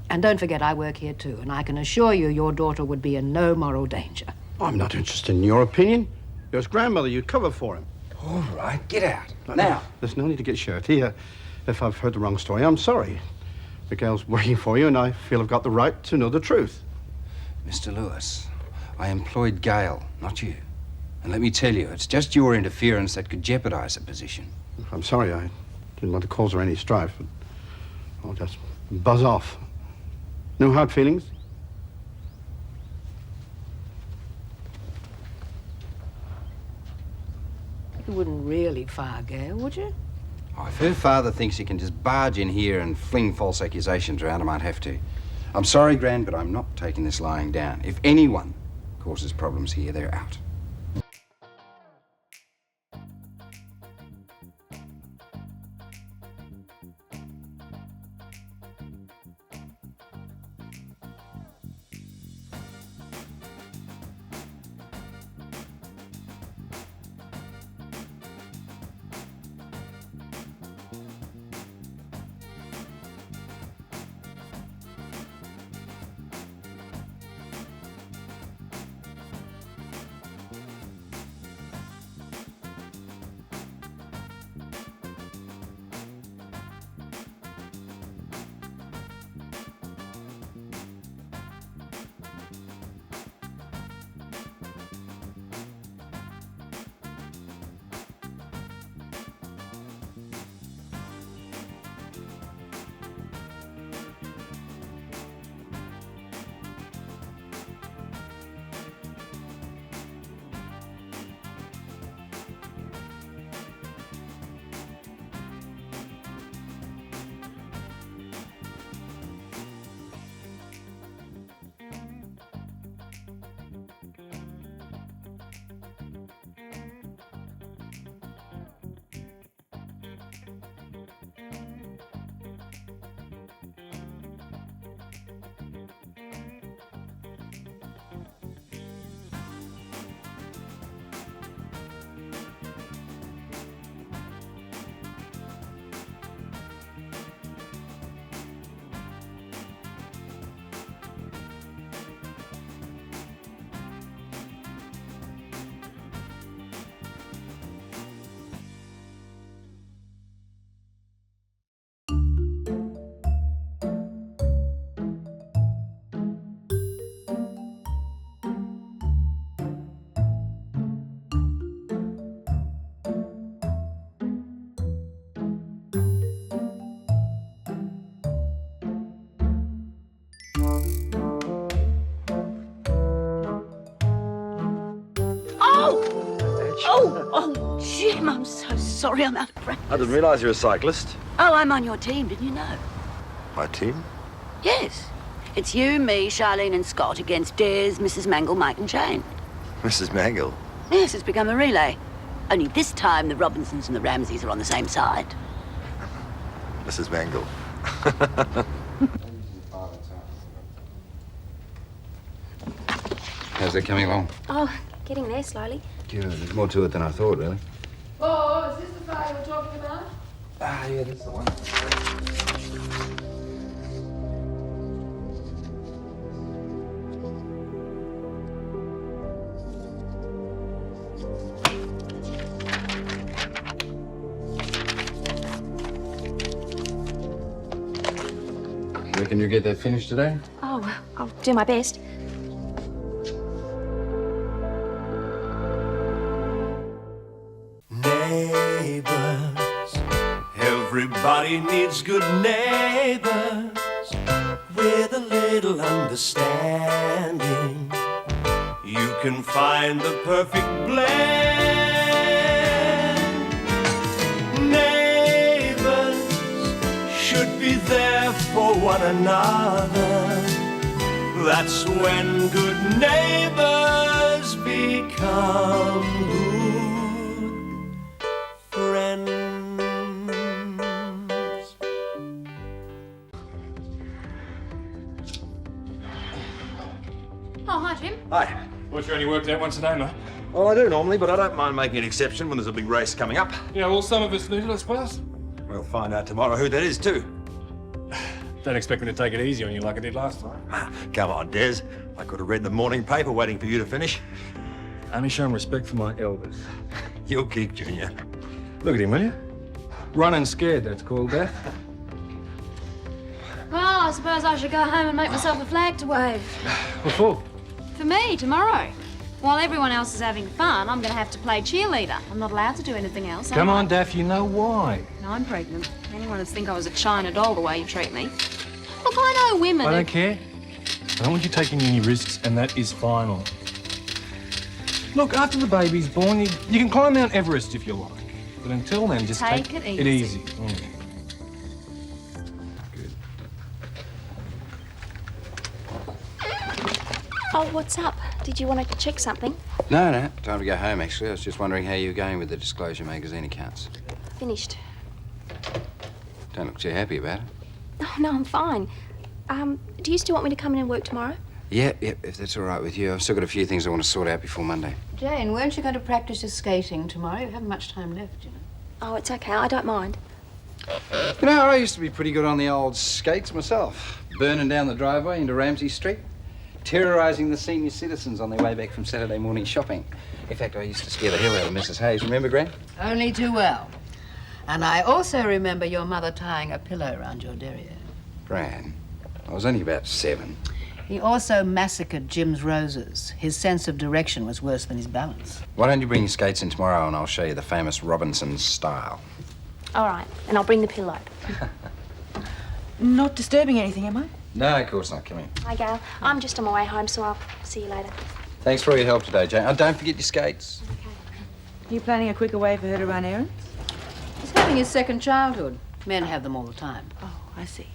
And don't forget, I work here too, and I can assure you your daughter would be in no moral danger. I'm not interested in your opinion. You're his grandmother. You cover for him. All right, get out. Now. There's no need to get shirty. If I've heard the wrong story, I'm sorry. Miguel's working for you, and I feel I've got the right to know the truth. Mr. Lewis, I employed Gail, not you. And let me tell you, it's just your interference that could jeopardize the position. I'm sorry. I didn't want to cause her any strife, but I'll just buzz off. No hard feelings? You wouldn't really fire Gail, would you? Oh, if her father thinks he can just barge in here and fling false accusations around, I might have to. I'm sorry, Gran, but I'm not taking this lying down. If anyone causes problems here, they're out. Oh, Jim, I'm so sorry. I'm out of breath. I didn't realise you were a cyclist. Oh, I'm on your team, didn't you know? My team? Yes. It's you, me, Charlene and Scott against Des, Mrs. Mangle, Mike and Jane. Mrs. Mangle? Yes, it's become a relay. Only this time the Robinsons and the Ramsays are on the same side. Mrs. Mangle. How's that coming along? Oh, getting there slowly. Good. There's more to it than I thought, really. Oh, is this the fire you're talking about? Ah, yeah, that's the one. Reckon you'll get that finished today? Oh, I'll do my best. Neighbours, Everybody needs good neighbors with a little understanding. You can find the perfect blend. Neighbors should be there for one another. That's when good neighbors become good friends. Oh, hi, Jim. Hi. Well, you only worked out once a day, mate. Well, I do normally, but I don't mind making an exception when there's a big race coming up. Yeah, well, some of us need it, I suppose. We'll find out tomorrow who that is, too. Don't expect me to take it easy on you like I did last time. Come on, Des. I could have read the morning paper waiting for you to finish. Only showing respect for my elders. You'll keep, Junior. Look at him, will you? Running scared, that's called, Beth. Well, I suppose I should go home and make myself a flag to wave. What for? For me, tomorrow. While everyone else is having fun, I'm going to have to play cheerleader. I'm not allowed to do anything else. Come on, Daff, you know why. No, I'm pregnant. Anyone would think I was a China doll the way you treat me. Look, I know women. I don't care. I don't want you taking any risks, and that is final. Look, after the baby's born, you can climb Mount Everest if you like. But until then, just take it it easy. Mm. Oh, what's up? Did you want to check something? No, time to go home, actually. I was just wondering how you were going with the Disclosure magazine accounts. Finished. Don't look too happy about it. Oh, no, I'm fine. Do you still want me to come in and work tomorrow? Yep, if that's all right with you. I've still got a few things I want to sort out before Monday. Jane, weren't you going to practice your skating tomorrow? You haven't much time left, you know. Oh, it's okay. I don't mind. You know, I used to be pretty good on the old skates myself. Burning down the driveway into Ramsay Street. Terrorising the senior citizens on their way back from Saturday morning shopping. In fact, I used to scare the hell out of Mrs. Hayes. Remember, Gran? Only too well. And I also remember your mother tying a pillow around your derriere. Gran, I was only about 7. He also massacred Jim's roses. His sense of direction was worse than his balance. Why don't you bring your skates in tomorrow and I'll show you the famous Robinson's style. All right, and I'll bring the pillow. Not disturbing anything, am I? No, of course not. Come in. Hi, Gail. I'm just on my way home, so I'll see you later. Thanks for all your help today, Jane. Oh, don't forget your skates. You planning a quicker way for her to run errands? He's having his second childhood. Men have them all the time. Oh, I see.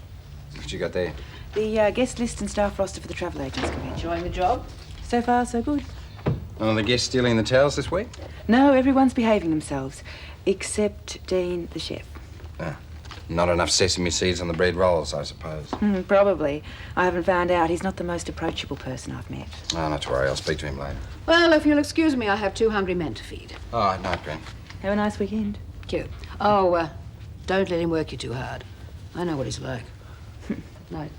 What you got there? The guest list and staff roster for the travel agents convention. Enjoying the job? So far, so good. None of the guests stealing the towels this week? No, everyone's behaving themselves, except Dean, the chef. Not enough sesame seeds on the bread rolls, I suppose. Probably. I haven't found out. He's not the most approachable person I've met. Oh, not to worry. I'll speak to him later. Well, if you'll excuse me, I have 2 hungry men to feed. Oh, night, Gran. Have a nice weekend. Thank you. Oh, don't let him work you too hard. I know what he's like. Night.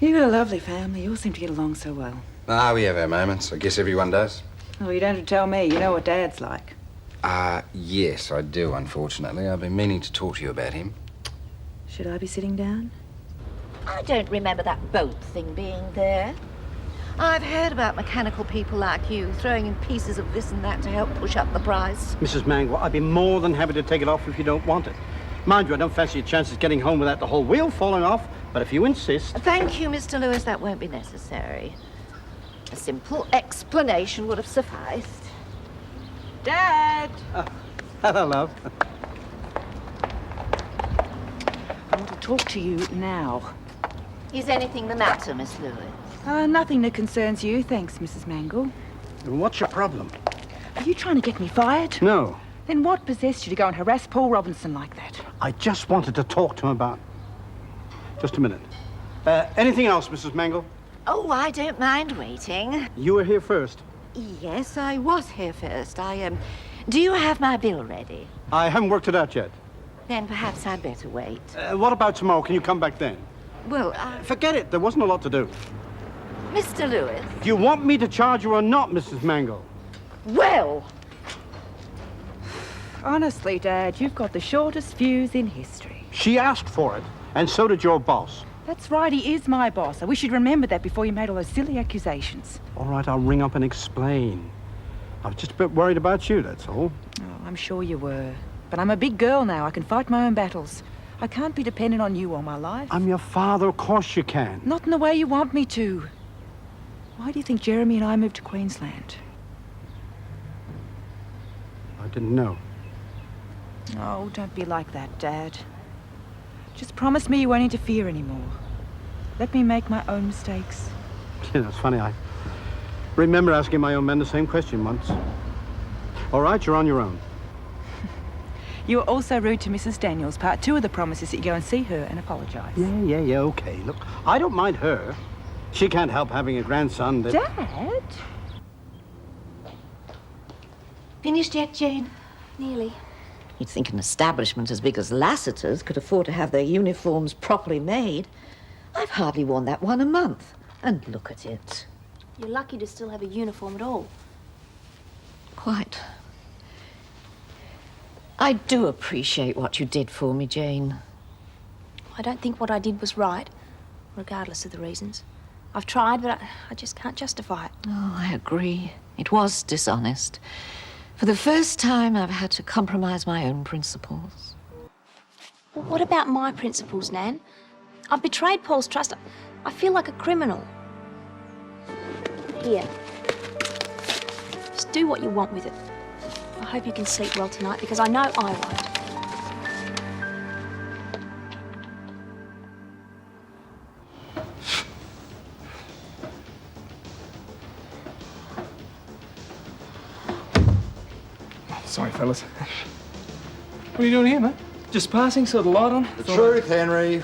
You've got a lovely family. You all seem to get along so well. Ah, we have our moments. I guess everyone does. Oh, you don't have to tell me. You know what Dad's like. Yes, I do, unfortunately. I've been meaning to talk to you about him. Should I be sitting down? I don't remember that boat thing being there. I've heard about mechanical people like you throwing in pieces of this and that to help push up the price. Mrs. Mangle, I'd be more than happy to take it off if you don't want it. Mind you, I don't fancy your chances getting home without the whole wheel falling off, but if you insist... Thank you, Mr. Lewis. That won't be necessary. A simple explanation would have sufficed. Dad! Hello, love. I want to talk to you now. Is anything the matter, Miss Lewis? Nothing that concerns you, thanks, Mrs. Mangle. What's your problem? Are you trying to get me fired? No. Then what possessed you to go and harass Paul Robinson like that? I just wanted to talk to him about... Just a minute. Anything else, Mrs. Mangle? Oh, I don't mind waiting. You were here first. Yes, I was here first. Do you have my bill ready? I haven't worked it out yet. Then perhaps I'd better wait. What about tomorrow? Can you come back then? Well, Forget it. There wasn't a lot to do. Mr. Lewis. Do you want me to charge you or not, Mrs. Mangle? Well... Honestly, Dad, you've got the shortest fuse in history. She asked for it, and so did your boss. That's right, he is my boss. I wish you'd remembered that before you made all those silly accusations. All right, I'll ring up and explain. I was just a bit worried about you, that's all. Oh, I'm sure you were. But I'm a big girl now. I can fight my own battles. I can't be dependent on you all my life. I'm your father, of course you can. Not in the way you want me to. Why do you think Jeremy and I moved to Queensland? I didn't know. Oh, don't be like that, Dad. Just promise me you won't interfere anymore. Let me make my own mistakes. Yeah, that's funny. I remember asking my own men the same question once. All right, you're on your own. You were also rude to Mrs. Daniels. Part 2 of the promise is that you go and see her and apologise. Yeah, okay. Look, I don't mind her. She can't help having a grandson that... Dad? Finished yet, Jane? Nearly. You'd think an establishment as big as Lassiter's could afford to have their uniforms properly made. I've hardly worn that one a month. And look at it. You're lucky to still have a uniform at all. Quite. I do appreciate what you did for me, Jane. I don't think what I did was right, regardless of the reasons. I've tried, but I just can't justify it. Oh, I agree. It was dishonest. For the first time, I've had to compromise my own principles. Well, what about my principles, Nan? I've betrayed Paul's trust. I feel like a criminal. Here. Just do what you want with it. I hope you can sleep well tonight, because I know I won't. Sorry, fellas. What are you doing here, mate? Just passing, saw the light on. The truth, Henry.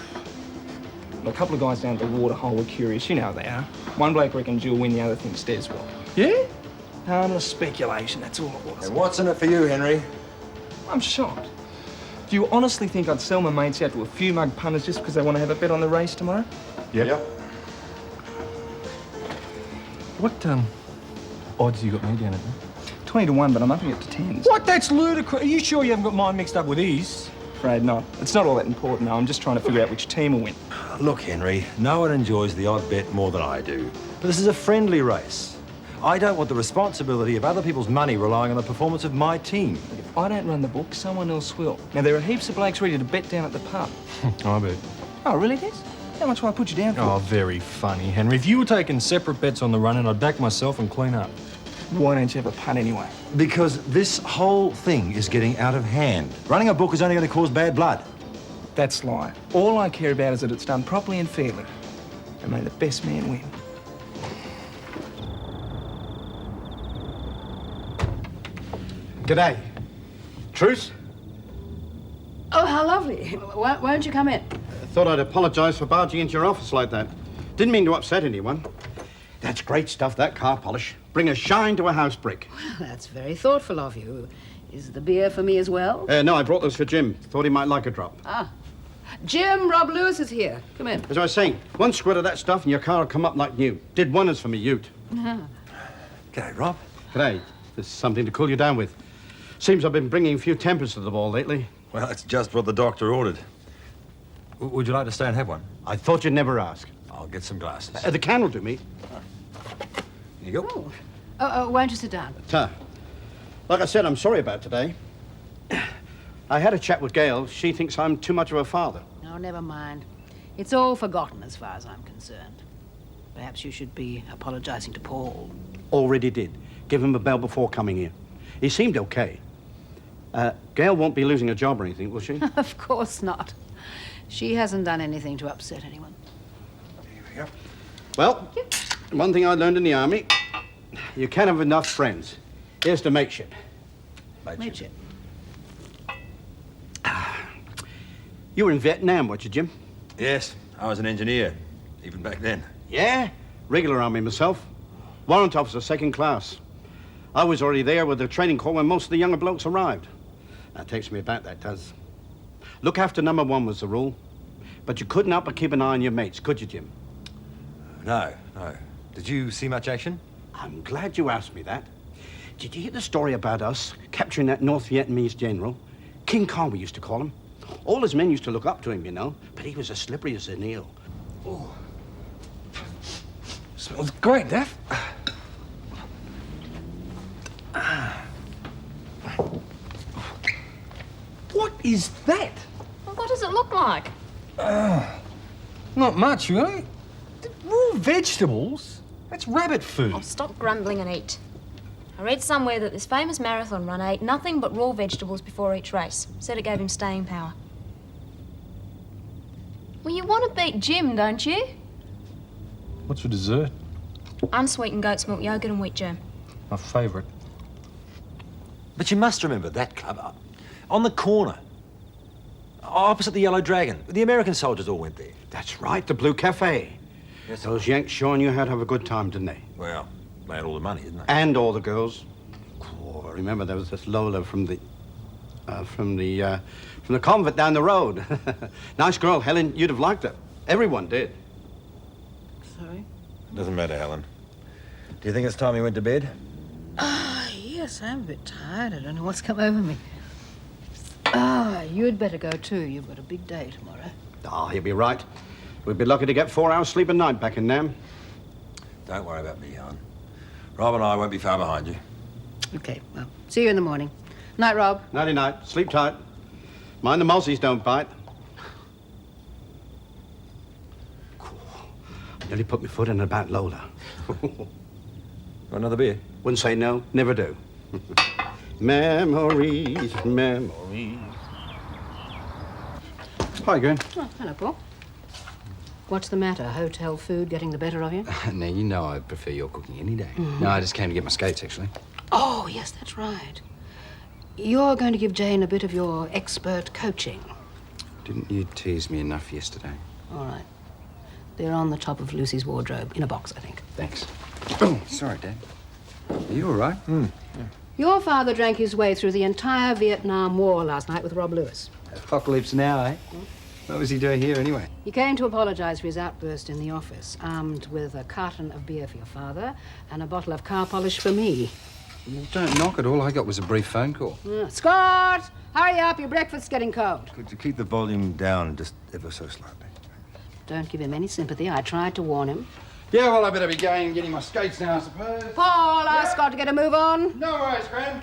A couple of guys down at the waterhole were curious. You know how they are. One bloke reckons you'll win, the other thinks Des will. Yeah? Harmless speculation, that's all it was. And what's in it for you, Henry? I'm shocked. Do you honestly think I'd sell my mates out to a few mug punters just because they want to have a bet on the race tomorrow? Yep. What, odds you got me down at? 20 to 1, but I'm upping it to 10s. What? That's ludicrous. Are you sure you haven't got mine mixed up with his? Afraid not. It's not all that important, though. I'm just trying to figure out which team will win. Look, Henry, no one enjoys the odd bet more than I do. But this is a friendly race. I don't want the responsibility of other people's money relying on the performance of my team. If I don't run the book, someone else will. Now, there are heaps of blokes ready to bet down at the pub. I bet. Oh, really, Des? How much will I put you down for? Oh, very funny, Henry. If you were taking separate bets on the run-in, I'd back myself and clean up. Why don't you have a punt anyway? Because this whole thing is getting out of hand. Running a book is only going to cause bad blood. That's lie. All I care about is that it's done properly and fairly. And may the best man win. G'day. Truce? Oh, how lovely. Won't you come in? Thought I'd apologise for barging into your office like that. Didn't mean to upset anyone. That's great stuff, that car polish. Bring a shine to a house brick. Well, that's very thoughtful of you. Is the beer for me as well? No, I brought those for Jim. Thought he might like a drop. Ah. Jim, Rob Lewis is here. Come in. As I was saying, one squirt of that stuff and your car will come up like new. Did wonders for me ute. G'day, Rob. G'day. There's something to cool you down with. Seems I've been bringing a few tempers to the ball lately. Well, it's just what the doctor ordered. Would you like to stay and have one? I thought you'd never ask. I'll get some glasses. The can will do me. Here you go. Oh, won't you sit down? Like I said, I'm sorry about today. I had a chat with Gail. She thinks I'm too much of a father. Oh, never mind. It's all forgotten as far as I'm concerned. Perhaps you should be apologizing to Paul. Already did. Give him a bell before coming here. He seemed okay. Gail won't be losing a job or anything, will she? Of course not. She hasn't done anything to upset anyone. Here we go. Well, one thing I learned in the army, you can't have enough friends. Here's to mateship. Mateship. You were in Vietnam, weren't you, Jim? Yes, I was an engineer, even back then. Yeah? Regular army myself. Warrant officer, second class. I was already there with the training corps when most of the younger blokes arrived. That takes me back, that does. Look after number one was the rule. But you couldn't help but keep an eye on your mates, could you, Jim? No. Did you see much action? I'm glad you asked me that. Did you hear the story about us capturing that North Vietnamese general? King Kong, we used to call him. All his men used to look up to him, you know, but he was as slippery as an eel. Oh. Smells great, Daph. is that? Well, what does it look like? Not much, really. Raw vegetables? That's rabbit food. Oh, stop grumbling and eat. I read somewhere that this famous marathon runner ate nothing but raw vegetables before each race. Said it gave him staying power. Well, you want to beat Jim, don't you? What's for dessert? Unsweetened goat's milk yogurt and wheat germ. My favourite. But you must remember that club. On the corner. Opposite the Yellow Dragon. The American soldiers all went there. That's right, the Blue Cafe. Yes, Those Yanks sure knew how to have a good time, didn't they? Well, they had all the money, didn't they? And all the girls. Oh, I remember there was this Lola from the convent down the road. Nice girl, Helen. You'd have liked her. Everyone did. Sorry? Doesn't matter, Helen. Do you think it's time you went to bed? Yes, I'm a bit tired. I don't know what's come over me. You'd better go too. You've got a big day tomorrow. Oh, you'll be right. We'd be lucky to get 4 hours sleep a night back in Nam. Don't worry about me, Helen. Rob and I won't be far behind you. Okay, well, see you in the morning. Night, Rob. Nighty-night. Sleep tight. Mind the mozzies don't bite. Nearly put my foot in about Lola. Want another beer? Wouldn't say no. Never do. Memories, memories. Hi, Graham. Oh, hello, Paul. What's the matter? Hotel food getting the better of you? Now, you know I prefer your cooking any day. No, I just came to get my skates, actually. Oh, yes, that's right. You're going to give Jane a bit of your expert coaching. Didn't you tease me enough yesterday? All right. They're on the top of Lucy's wardrobe, in a box, I think. Thanks. Oh, sorry, Dad. Are you all right? Your father drank his way through the entire Vietnam War last night with Rob Lewis. Apocalypse now, eh? What was he doing here, anyway? He came to apologize for his outburst in the office, armed with a carton of beer for your father and a bottle of car polish for me. Well, don't knock it. All I got was a brief phone call. Scott! Hurry up, your breakfast's getting cold. Could you keep the volume down just ever so slightly? Don't give him any sympathy. I tried to warn him. Yeah, well, I better be going and getting my skates now, I suppose. Paul, ask Scott to get a move on. No worries, Gran.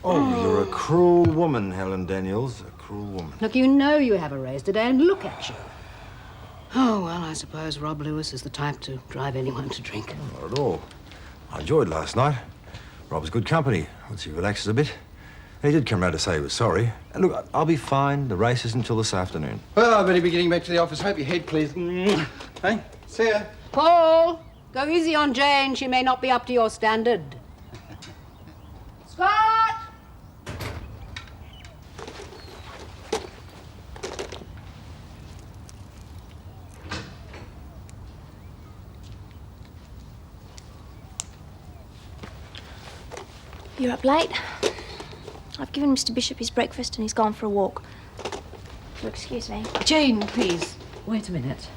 Oh, you're a cruel woman, Helen Daniels. A cruel woman. Look, you know you have a raise today, and look at you. Oh, well, I suppose Rob Lewis is the type to drive anyone to drink. Not at all. I enjoyed last night. Rob's good company. Once he relaxes a bit. He did come round to say he was sorry. And look, I'll be fine. The race is until this afternoon. Well, I better be getting back to the office. Hope your head clears. Hey, see ya. Paul, go easy on Jane. She may not be up to your standard. Scott! You're up late. I've given Mr. Bishop his breakfast and he's gone for a walk. So excuse me. Jane, please, wait a minute.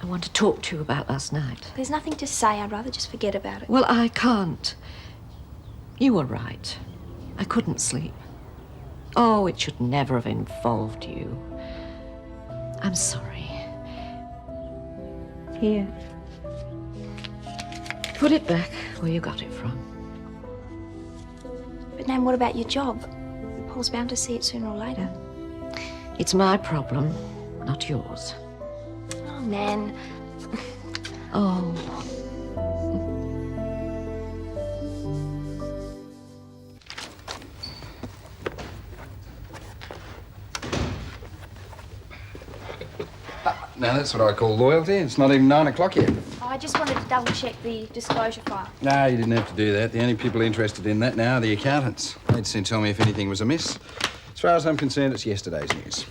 I want to talk to you about last night. There's nothing to say. I'd rather just forget about it. Well, I can't. You were right. I couldn't sleep. Oh, it should never have involved you. I'm sorry. Here. Put it back where you got it from. But, Nan, what about your job? Paul's bound to see it sooner or later. It's my problem, not yours. Oh, Nan. Oh. Now, that's what I call loyalty. It's not even 9 o'clock yet. Oh, I just wanted to double-check the disclosure file. No, you didn't have to do that. The only people interested in that now are the accountants. They'd soon tell me if anything was amiss. As far as I'm concerned, it's yesterday's news.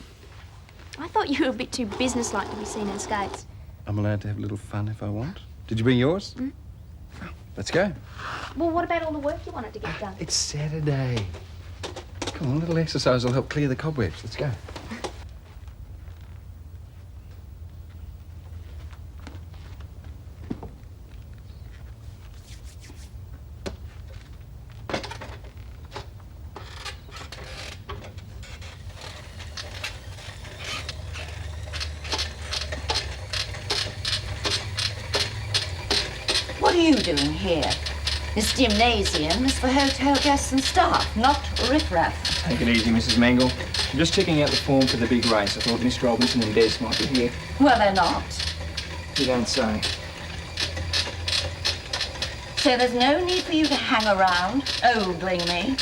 I thought you were a bit too businesslike to be seen in skates. I'm allowed to have a little fun if I want. Did you bring yours? Let's go. Well, what about all the work you wanted to get done? It's Saturday. Come on, a little exercise will help clear the cobwebs. Let's go. What are you doing here? This gymnasium is for hotel guests and staff, not riffraff. Take it easy, Mrs. Mangle. I'm just checking out the form for the big race. I thought Mr. Robinson and Des might be here. Well, they're not. You don't say. So there's no need for you to hang around, ogling me.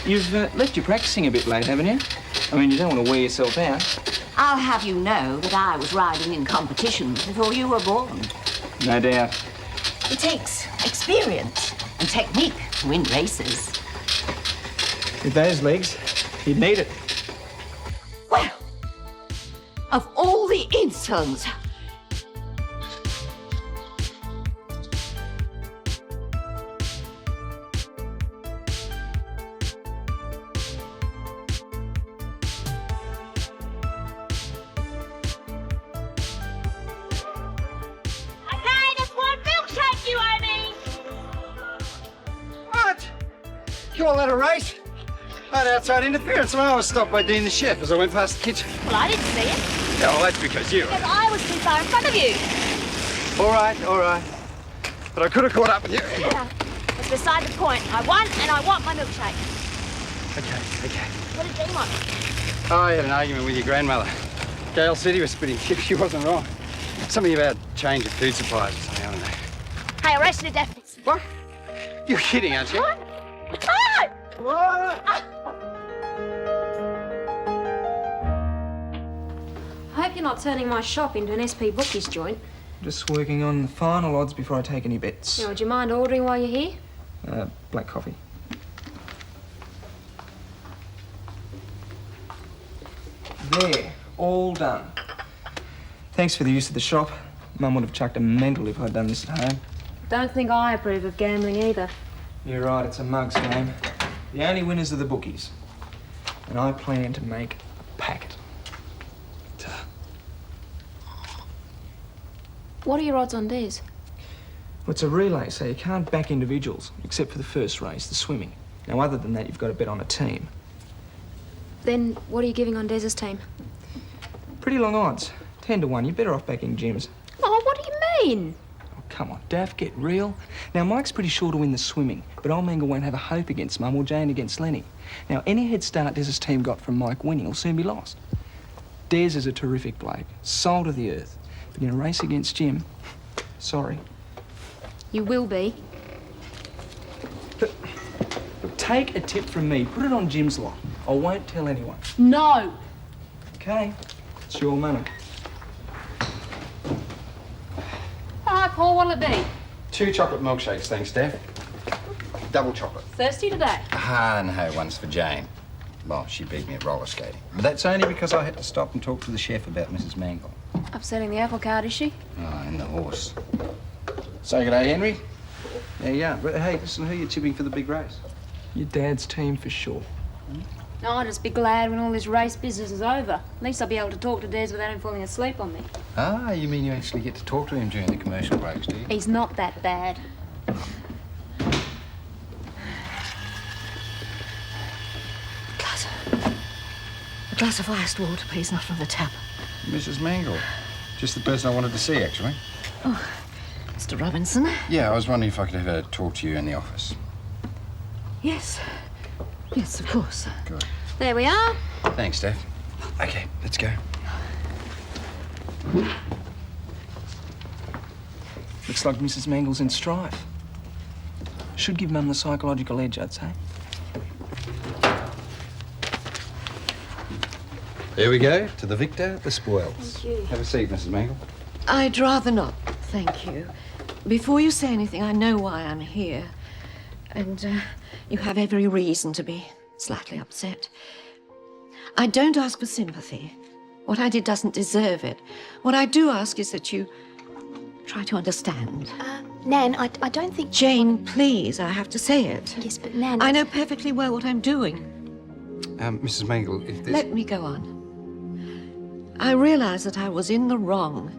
You've left you practicing a bit late, haven't you? I mean, you don't want to wear yourself out. I'll have you know that I was riding in competitions before you were born. No doubt. It takes experience and technique to win races. With those legs, you'd need it. Well, of all the insolence. You all had a race? I had outside interference, and I was stopped by Dean the chef as I went past the kitchen. Well, I didn't see it. Yeah, well, that's because you. Because I was too far in front of you. All right. But I could have caught up with you. Yeah. It's beside the point. I won, and I want my milkshake. Okay. What did Dean want? Oh, I had an argument with your grandmother. Gail said he was spitting chips. She wasn't wrong. Something about change of food supplies or something, I don't know. Hey, arrested Daphne. What? You're kidding, aren't you? What? I hope you're not turning my shop into an SP bookies joint. Just working on the final odds before I take any bets. Would you mind ordering while you're here? Black coffee. There, all done. Thanks for the use of the shop. Mum would have chucked a mental if I'd done this at home. Don't think I approve of gambling either. You're right, it's a mug's game. The only winners are the bookies. And I plan to make a packet. What are your odds on Des? Well, it's a relay, so you can't back individuals, except for the first race, the swimming. Now, other than that, you've got to bet on a team. Then what are you giving on Des's team? Pretty long odds. 10 to 1. You're better off backing Jim's. Oh, what do you mean? Oh, come on, Daff, get real. Now, Mike's pretty sure to win the swimming, but old Mangle won't have a hope against Mum or Jane against Lenny. Now, any head start Des's team got from Mike winning will soon be lost. Des is a terrific bloke, soul to the earth. But in a race against Jim, sorry. You will be. But take a tip from me. Put it on Jim's lot. I won't tell anyone. No. Okay. It's your money. Hi, Paul. What'll it be? 2 chocolate milkshakes, thanks, Steph. Double chocolate. Thirsty today? No, one's for Jane. Well, she beat me at roller skating. But that's only because I had to stop and talk to the chef about Mrs. Mangle. Upsetting the apple cart, is she? Oh, and the horse. Say good day, Henry. Yeah, yeah. But hey, listen, who are you tipping for the big race? Your dad's team for sure. Oh, I'll just be glad when all this race business is over. At least I'll be able to talk to Des without him falling asleep on me. Ah, you mean you actually get to talk to him during the commercial breaks, do you? He's not that bad. A glass of iced water, please, not from the tap. Mrs. Mangle. Just the person I wanted to see, actually. Oh, Mr. Robinson? Yeah, I was wondering if I could have a talk to you in the office. Yes. Yes, of course. Good. There we are. Thanks, Steph. Okay, let's go. Looks like Mrs. Mangle's in strife. Should give Mum the psychological edge, I'd say. There we go. To the victor, the spoils. Thank you. Have a seat, Mrs. Mangle. I'd rather not, thank you. Before you say anything, I know why I'm here. And you have every reason to be slightly upset. I don't ask for sympathy. What I did doesn't deserve it. What I do ask is that you try to understand. Nan, I don't think... Jane, please, I have to say it. Yes, but Nan... I know perfectly well what I'm doing. Mrs. Mangle, if this... Let me go on. I realize that I was in the wrong.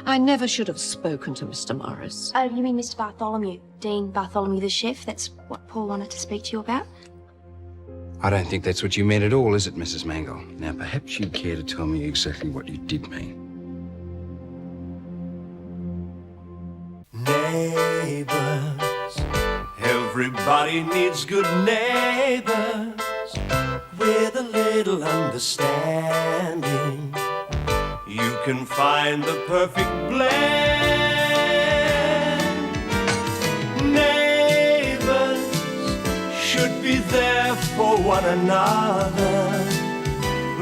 I never should have spoken to Mr. Morris. Oh, you mean Mr. Bartholomew? Dean Bartholomew, the chef? That's what Paul wanted to speak to you about? I don't think that's what you meant at all, is it, Mrs. Mangle? Now, perhaps you'd care to tell me exactly what you did mean. Neighbours, Everybody needs good neighbors with a little understanding. You can find the perfect blend. Neighbors should be there for one another.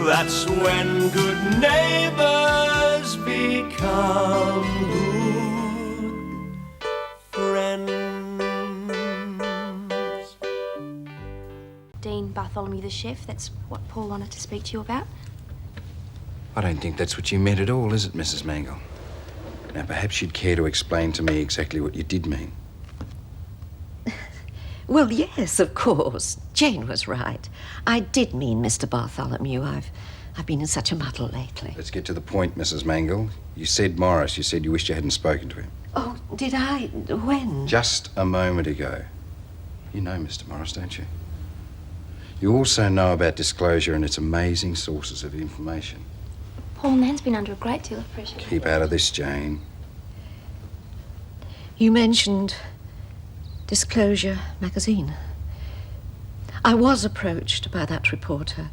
That's when good neighbors become good friends. Dean Bartholomew, the chef, that's what Paul wanted to speak to you about. I don't think that's what you meant at all, is it, Mrs. Mangle? Now, perhaps you'd care to explain to me exactly what you did mean. Well, yes, of course. Jane was right. I did mean Mr. Bartholomew. I've been in such a muddle lately. Let's get to the point, Mrs. Mangle. You said Morris. You said you wished you hadn't spoken to him. Oh, did I? When? Just a moment ago. You know Mr. Morris, don't you? You also know about disclosure and its amazing sources of information. Paul Nan's been under a great deal of pressure. Keep out of this, Jane. You mentioned Disclosure magazine. I was approached by that reporter.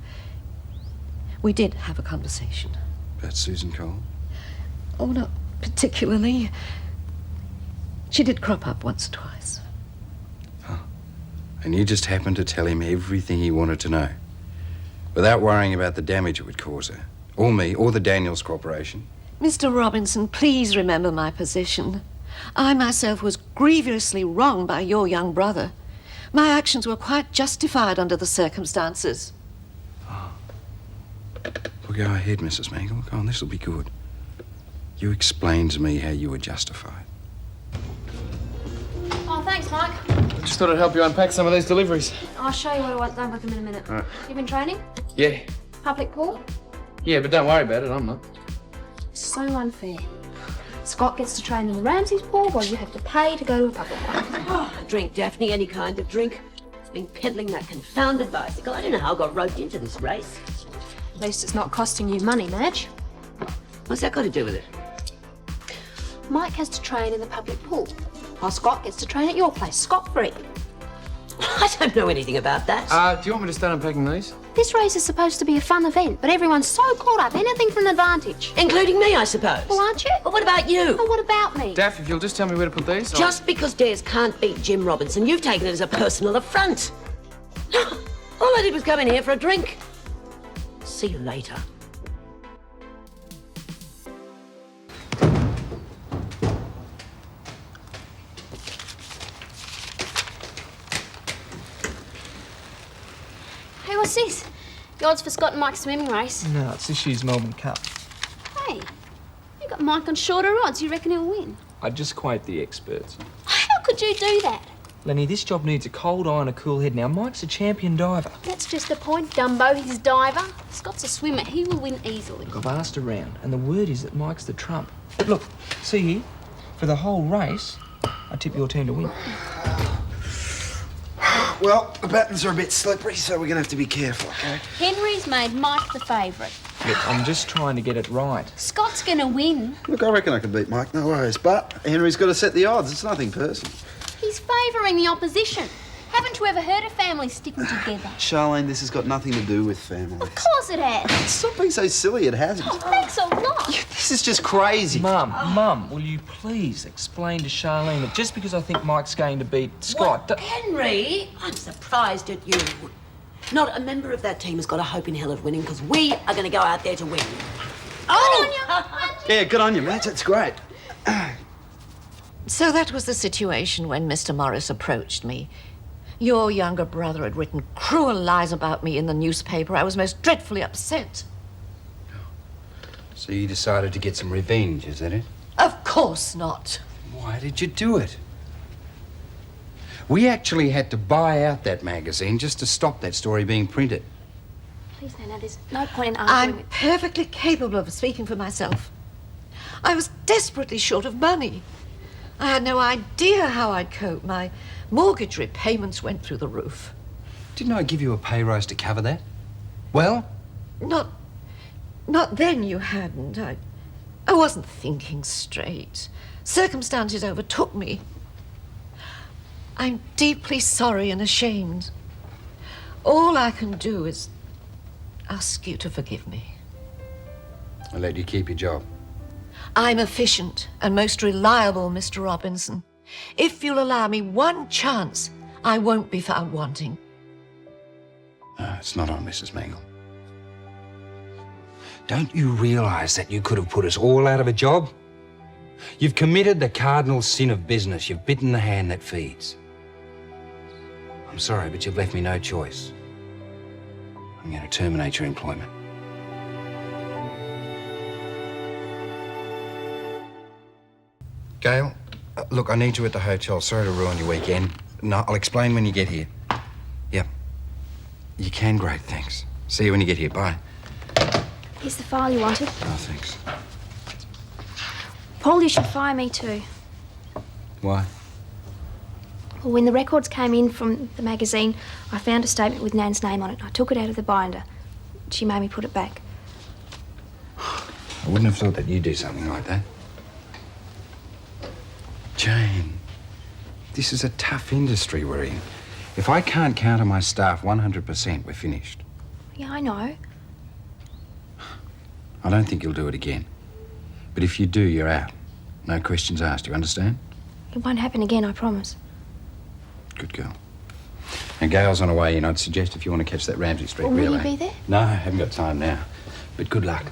We did have a conversation. About Susan Cole? Oh, not particularly. She did crop up once or twice. And you just happened to tell him everything he wanted to know, without worrying about the damage it would cause her, or me, or the Daniels Corporation. Mr. Robinson, please remember my position. I myself was grievously wronged by your young brother. My actions were quite justified under the circumstances. Well, go ahead, Mrs. Mangle. Go on, this'll be good. You explain to me how you were justified. Oh, thanks, Mike. Just thought I'd help you unpack some of these deliveries. I'll show you what I want done with them in a minute. All right. You been training? Yeah. Public pool? Yeah, but don't worry about it, I'm not. So unfair. Scott gets to train in the Ramsay's pool while you have to pay to go to a public one. Oh, drink, Daphne, any kind of drink. It's been peddling that confounded bicycle. I don't know how I got roped into this race. At least it's not costing you money, Madge. What's that got to do with it? Mike has to train in the public pool, while Scott gets to train at your place, scot-free. I don't know anything about that. Do you want me to start unpacking these? This race is supposed to be a fun event, but everyone's so caught up, anything for an advantage. Including me, I suppose. Well, aren't you? Well, what about you? Well, what about me? Daff, if you'll just tell me where to put these. Just because Dares can't beat Jim Robinson, you've taken it as a personal affront. All I did was come in here for a drink. See you later. Hey, what's this? The odds for Scott and Mike's swimming race. No, it's this year's Melbourne Cup. Hey, you got Mike on shorter odds. You reckon he'll win? I just quote the experts. How could you do that? Lenny, this job needs a cold eye and a cool head. Now, Mike's a champion diver. That's just the point, Dumbo. He's a diver. Scott's a swimmer. He will win easily. I've asked around, and the word is that Mike's the trump. But look, see here, for the whole race, I tip your team to win. Well, the battens are a bit slippery, so we're going to have to be careful, okay? Henry's made Mike the favourite. Look, I'm just trying to get it right. Scott's going to win. Look, I reckon I can beat Mike, no worries. But Henry's got to set the odds. It's nothing personal. He's favouring the opposition. Haven't you ever heard of families sticking together? Charlene, this has got nothing to do with family. Of course it has. Stop being so silly, it hasn't. Oh, thanks a lot. This is just crazy. Mum, will you please explain to Charlene that just because I think Mike's going to beat Scott... What? Henry, I'm surprised at you. Not a member of that team has got a hope in hell of winning, because we are going to go out there to win. Oh! Yeah, good on you, mate. That's great. So that was the situation when Mr. Morris approached me. Your younger brother had written cruel lies about me in the newspaper. I was most dreadfully upset. So you decided to get some revenge, is that it? Of course not. Why did you do it? We actually had to buy out that magazine just to stop that story being printed. Please, Nana, there's no point in arguing. I'm perfectly capable of speaking for myself. I was desperately short of money. I had no idea how I'd cope. My mortgage repayments went through the roof. Didn't I give you a pay rise to cover that? Well? Not then, you hadn't. I wasn't thinking straight. Circumstances overtook me. I'm deeply sorry and ashamed. All I can do is ask you to forgive me. I'll let you keep your job. I'm efficient and most reliable, Mr. Robinson. If you'll allow me one chance, I won't be found wanting. No, it's not on, Mrs. Mangle. Don't you realise that you could have put us all out of a job? You've committed the cardinal sin of business. You've bitten the hand that feeds. I'm sorry, but you've left me no choice. I'm going to terminate your employment. Gail, look, I need you at the hotel. Sorry to ruin your weekend. No, I'll explain when you get here. Yep. You can, great, thanks. See you when you get here. Bye. Here's the file you wanted. Oh, thanks. Paul, you should fire me too. Why? Well, when the records came in from the magazine, I found a statement with Nan's name on it. I took it out of the binder. She made me put it back. I wouldn't have thought that you'd do something like that. Jane, this is a tough industry we're in. If I can't count on my staff 100%, we're finished. Yeah, I know. I don't think you'll do it again. But if you do, you're out. No questions asked, you understand? It won't happen again, I promise. Good girl. And Gail's on her way in. I'd suggest if you want to catch that Ramsay Street Well, will relay. you be there? No, I haven't got time now. But good luck.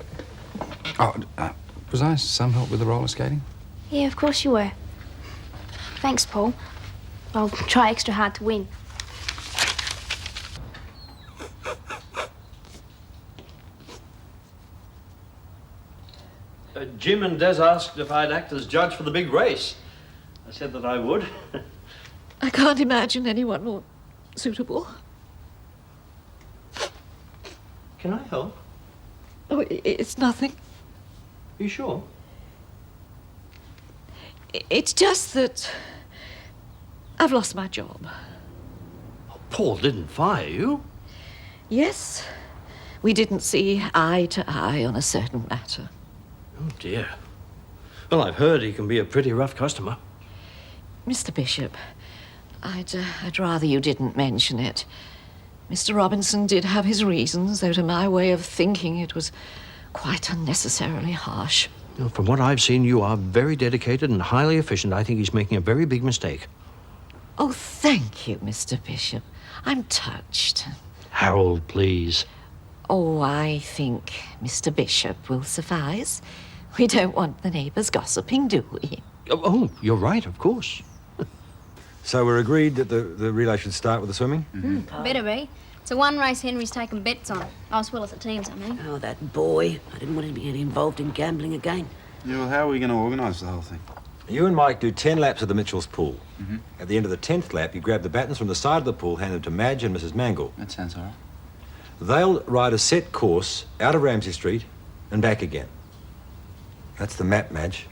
Oh, was I some help with the roller skating? Yeah, of course you were. Thanks, Paul. I'll try extra hard to win. Jim and Des asked if I'd act as judge for the big race. I said that I would. I can't imagine anyone more suitable. Can I help? Oh, it's nothing. Are you sure? It's just that I've lost my job. Paul didn't fire you. Yes, we didn't see eye to eye on a certain matter. Oh, dear. Well, I've heard he can be a pretty rough customer. Mr. Bishop, I'd rather you didn't mention it. Mr. Robinson did have his reasons, though to my way of thinking it was quite unnecessarily harsh. Well, from what I've seen, you are very dedicated and highly efficient. I think he's making a very big mistake. Oh, thank you, Mr. Bishop. I'm touched. Harold, please. Oh, I think Mr. Bishop will suffice. We don't want the neighbours gossiping, do we? Oh, you're right, of course. So we're agreed that the relay should start with the swimming? Better be. It's a one race Henry's taken bets on. As well as the teams, I mean. Oh, that boy. I didn't want him to get involved in gambling again. Yeah, well, how are we going to organise the whole thing? You and Mike do 10 laps of the Mitchell's pool. At the end of the 10th lap, you grab the battens from the side of the pool, hand them to Madge and Mrs. Mangle. That sounds all right. They'll ride a set course out of Ramsay Street and back again. That's the map, Madge.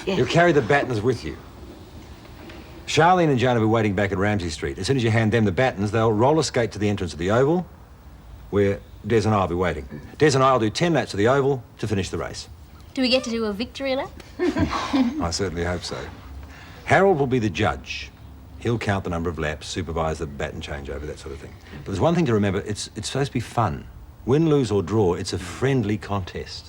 You'll carry the battens with you. Charlene and Joan will be waiting back at Ramsay Street. As soon as you hand them the battens, they'll roller skate to the entrance of the Oval, where Des and I will be waiting. Des and I will do 10 laps of the Oval to finish the race. Do we get to do a victory lap? I certainly hope so. Harold will be the judge. He'll count the number of laps, supervise the baton changeover, that sort of thing. But there's one thing to remember, it's supposed to be fun. Win, lose or draw, it's a friendly contest.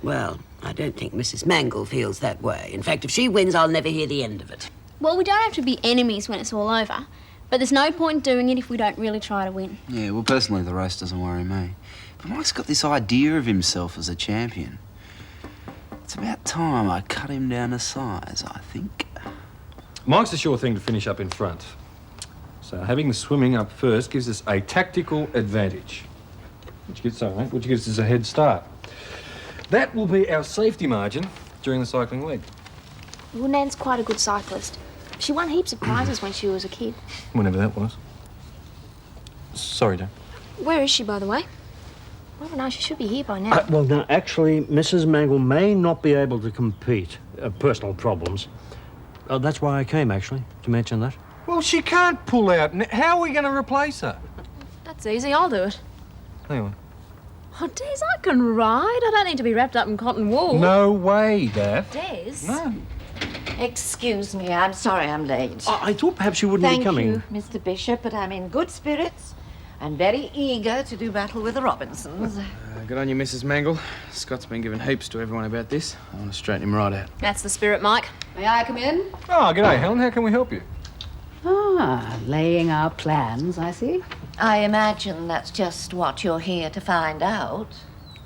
Well, I don't think Mrs. Mangle feels that way. In fact, if she wins, I'll never hear the end of it. Well, we don't have to be enemies when it's all over. But there's no point doing it if we don't really try to win. Yeah, well, personally, the race doesn't worry me. But Mike's got this idea of himself as a champion. It's about time I cut him down to size, I think. Mike's a sure thing to finish up in front. So having the swimming up first gives us a tactical advantage. Which gives us a head start. That will be our safety margin during the cycling league. Well, Nan's quite a good cyclist. She won heaps of prizes when she was a kid. Whenever that was. Sorry, Dan. Where is she, by the way? I don't know, she should be here by now. Well, now, actually, Mrs. Mangle may not be able to compete. Personal problems. That's why I came, actually, to mention that. Well, she can't pull out. How are we going to replace her? That's easy, I'll do it. Hang on. Oh, Des, I can ride. I don't need to be wrapped up in cotton wool. No way, Daph. Des? No. Excuse me, I'm sorry I'm late. I thought perhaps you wouldn't Thank be coming. you, Mr. Bishop, but I'm in good spirits and very eager to do battle with the Robinsons. Good on you, Mrs. Mangle. Scott's been giving heaps to everyone about this. I want to straighten him right out. That's the spirit, Mike. May I come in? Oh, g'day, Helen. How can we help you? Ah, laying our plans, I see. I imagine that's just what you're here to find out.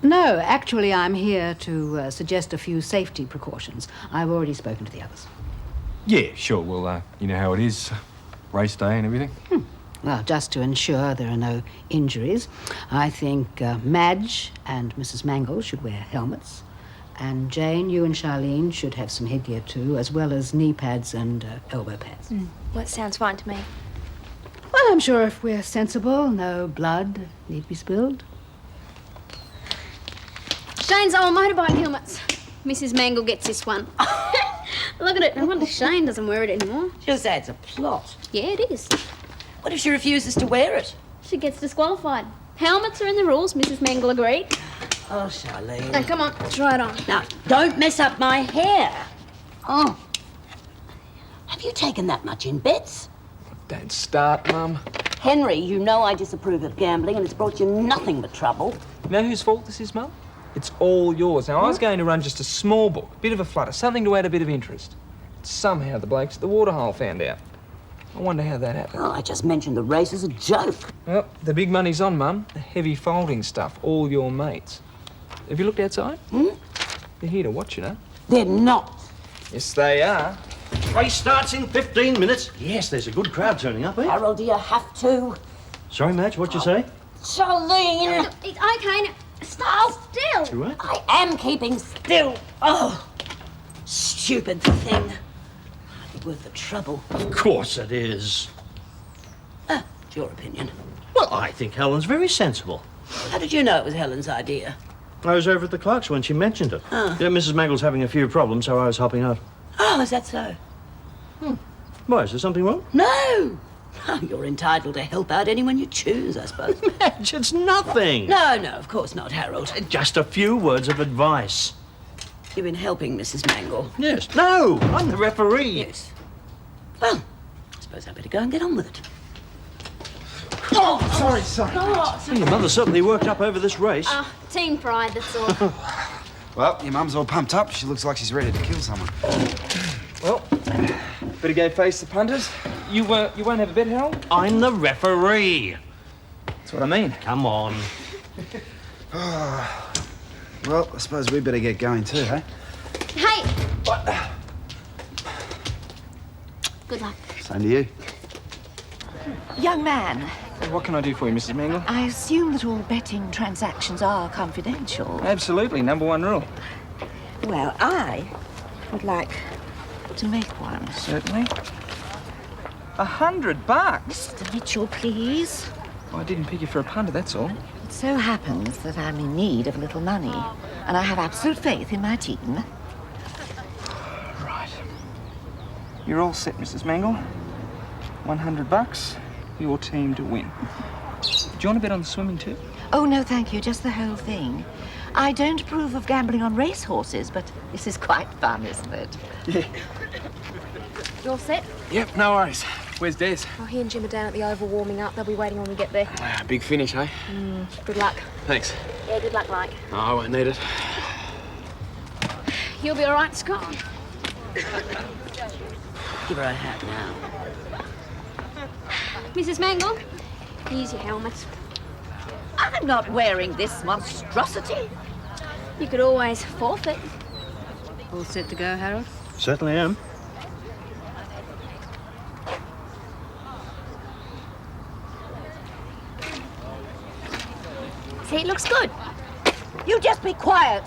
No, actually, I'm here to suggest a few safety precautions. I've already spoken to the others. Yeah, sure. Well, you know how it is. Race day and everything. Well, just to ensure there are no injuries, I think Madge and Mrs. Mangle should wear helmets. And Jane, you and Charlene should have some headgear too, as well as knee pads and elbow pads. That sounds fine to me. Well, I'm sure if we're sensible, no blood need be spilled. Shane's old motorbike helmets. Mrs. Mangle gets this one. Look at it. No wonder Shane doesn't wear it anymore. Just adds a plot. Yeah, it is. What if she refuses to wear it? She gets disqualified. Helmets are in the rules, Mrs. Mangle agreed. Oh, Charlene. Now, come on, try it on. Now, don't mess up my hair. Oh. Have you taken that much in bets? Don't start, Mum. Henry, you know I disapprove of gambling and it's brought you nothing but trouble. You know whose fault this is, Mum? It's all yours. Now, I was going to run just a small book, a bit of a flutter, something to add a bit of interest. Somehow the blokes at the waterhole found out. I wonder how that happened. Oh, I just mentioned the race as a joke. Well, the big money's on, Mum. The heavy folding stuff, all your mates. Have you looked outside? They're here to watch, you know. They're not. Yes, they are. Race starts in 15 minutes. Yes, there's a good crowd turning up, eh? Harold, do you have to? Sorry, Madge, what'd you say? Charlene! It's okay. Now, stop still. You what? I am keeping still. Oh, stupid thing. Hardly worth the trouble. Of course it is. It's your opinion. Well, I think Helen's very sensible. How did you know it was Helen's idea? I was over at the Clarkes when she mentioned it. Yeah, Mrs. Mangle's having a few problems, so I was helping out. Oh, is that so? Why, is there something wrong? No. Oh, you're entitled to help out anyone you choose, I suppose. Madge, it's nothing. No, of course not, Harold. Just a few words of advice. You've been helping Mrs. Mangle. Yes. No, I'm the referee. Yes. Well, I suppose I better go and get on with it. Oh, sorry. Well, your mother certainly worked up over this race. Team pride, that's all. Well, your mum's all pumped up. She looks like she's ready to kill someone. Well, better go face the punters. You won't have a bet, Harold? I'm the referee. That's what I mean. Come on. Well, I suppose we better get going too, hey? Hey! Good luck. Same to you. Young man, What can I do for you, Mrs. Mangle? I assume that all betting transactions are confidential. Absolutely, number one rule. Well, I would like to make one. Certainly. $100? Mr. Mitchell, please. I didn't pick you for a punter, that's all. It so happens that I'm in need of a little money, and I have absolute faith in my team. Right. You're all set, Mrs. Mangle. $100 for your team to win. Do you want to bet on the swimming too? Oh, no, thank you, just the whole thing. I don't approve of gambling on racehorses, but this is quite fun, isn't it? Yeah. You all set? Yep, no worries. Where's Des? Oh, he and Jim are down at the Oval warming up. They'll be waiting when we get there. Big finish, eh? Good luck. Thanks. Yeah, good luck, Mike. Oh, I won't need it. You'll be all right, Scott. Give her a hat now. Mrs. Mangle, here's your helmet. I'm not wearing this monstrosity. You could always forfeit. All set to go, Harold? Certainly am. See, it looks good. You just be quiet.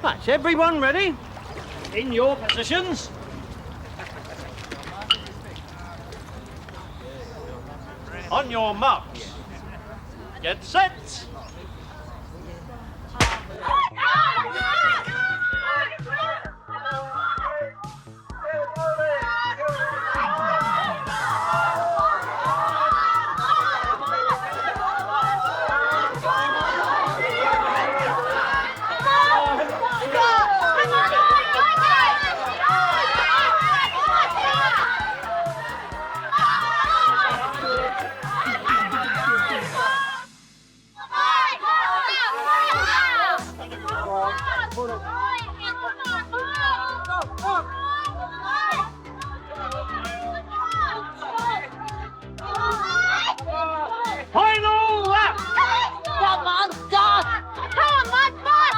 Right, everyone ready? In your positions. On your marks. Get set. Final lap! Come on, Doc! Come on, my boss!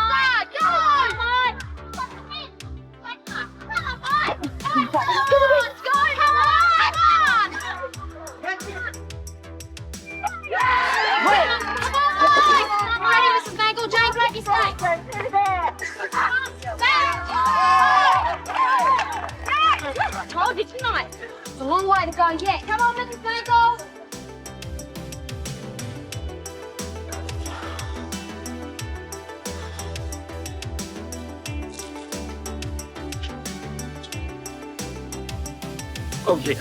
Come on! Let's go! Come on! Ready, Mrs. Mangle. Jane, grab your I told you tonight. It's a long way to go yet. Come on, Mrs. Mangle. Oh, dear.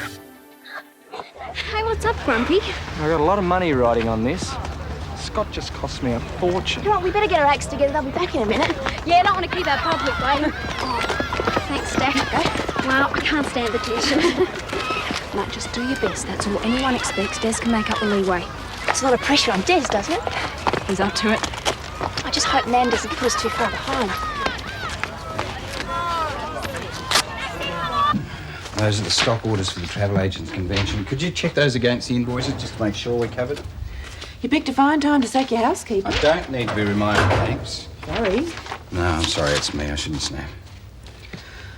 Hey, what's up, Grumpy? I got a lot of money riding on this. Scott just cost me a fortune. You know what, we better get our acts together. They'll be back in a minute. Yeah, I don't want to keep our public waiting. Oh, thanks, Steph. Well, I can't stand the tension. Look, just do your best. That's all anyone expects. Des can make up the leeway. It's a lot of pressure on Des, doesn't it? He's up to it. I just hope Nan doesn't put us too far behind. Those are the stock orders for the travel agents convention. Could you check those against the invoices just to make sure we're covered? You picked a fine time to sack your housekeeper. I don't need to be reminded, thanks. Sorry. No, I'm sorry, it's me. I shouldn't snap.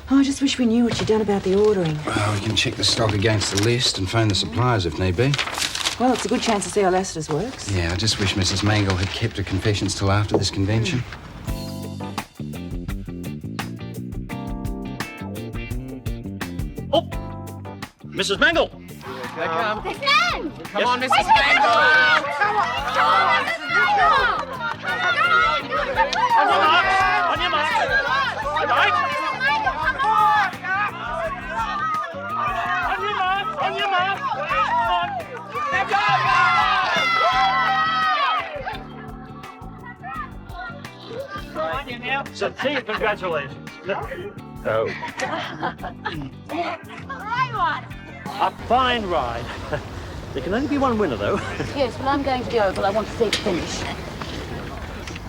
Oh, I just wish we knew what you'd done about the ordering. Well, we can check the stock against the list and phone the suppliers if need be. Well, it's a good chance to see how Lassiter's works. Yeah, I just wish Mrs. Mangle had kept her confessions till after this convention. Oh! Mrs. Mangle! Here come. Stefan! Come on, Mrs. Mangle! Come on, Mrs. Mangle! On your mark! On your mark! Right? On your mark! On your mark! So, T, congratulations. Oh. A fine ride. There can only be one winner, though. Yes, well, I'm going to the Oval. I want to see the finish.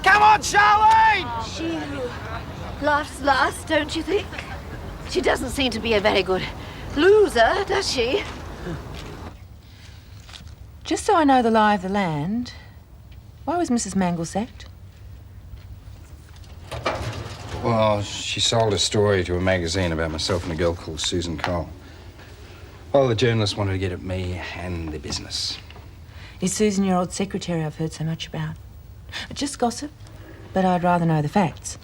Come on, Sherwin! She laughs last, don't you think? She doesn't seem to be a very good loser, does she? Just so I know the lie of the land, why was Mrs. Mangle sacked? Well, she sold a story to a magazine about myself and a girl called Susan Cole. Well, the journalists wanted to get at me and the business. Is Susan your old secretary I've heard so much about? Just gossip, but I'd rather know the facts.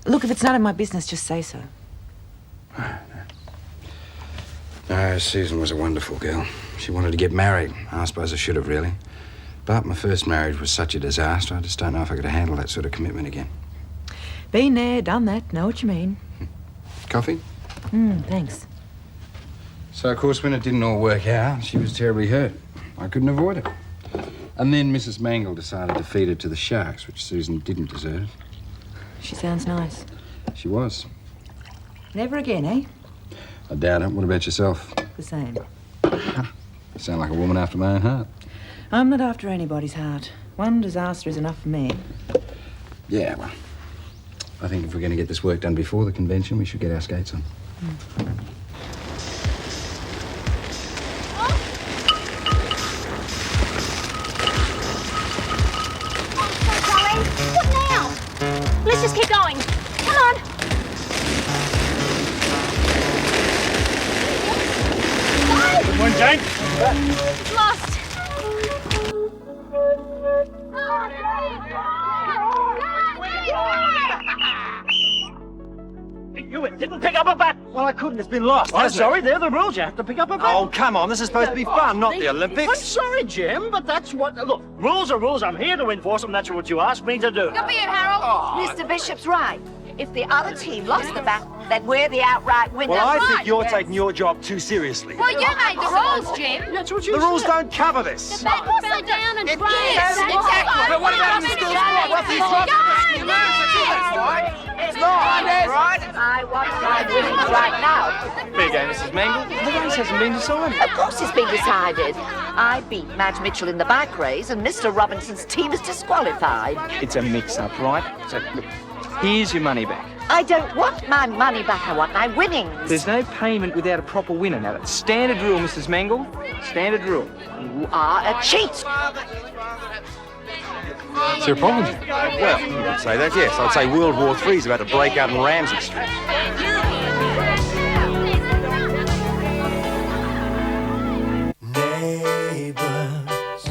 Look, if it's none of my business, just say so. No, Susan was a wonderful girl. She wanted to get married. I suppose I should have, really. But my first marriage was such a disaster, I just don't know if I could handle that sort of commitment again. Been there, done that, know what you mean. Coffee? Thanks. So, of course, when it didn't all work out, she was terribly hurt. I couldn't avoid it. And then Mrs. Mangle decided to feed her to the sharks, which Susan didn't deserve. She sounds nice. She was. Never again, eh? I doubt it. What about yourself? The same. You sound like a woman after my own heart. I'm not after anybody's heart. One disaster is enough for me. Yeah, well, I think if we're going to get this work done before the convention, we should get our skates on. What now? Let's just keep going. Come on. Good morning, Jane. Lost. You didn't pick up a bat. Well, I couldn't. It's been lost. I'm hasn't it? sorry, they're the rules. You have to pick up a bat. Oh, come on. This is supposed to be fun, not the I'm Olympics. sorry, Jim, but that's what... Look, rules are rules. I'm here to enforce them. That's what you asked me to do. Good for you, Harold. Mr. Bishop's right. If the other team lost the bat, then we're the outright winner. Well, I think you're taking your job too seriously. Well, you made the rules, Jim. That's what you The rules don't cover this. The bat fell down and broke. Yes, exactly. But what about in the school sport? What's he dropping? It's not, right? I want my winnings right now. Fair game, Mrs. Mangle. The race hasn't been decided. Of course it's been decided. I beat Madge Mitchell in the bike race and Mr. Robinson's team is disqualified. It's a mix-up, right? So, look, Here's your money back. I don't want my money back. I want my winnings. There's no payment without a proper winner. Now, that's standard rule, Mrs. Mangle. Standard rule. You are a cheat. Is there a problem? Well, you would say that, yes. I'd say World War III's about to break out in Ramsay Street. Neighbours,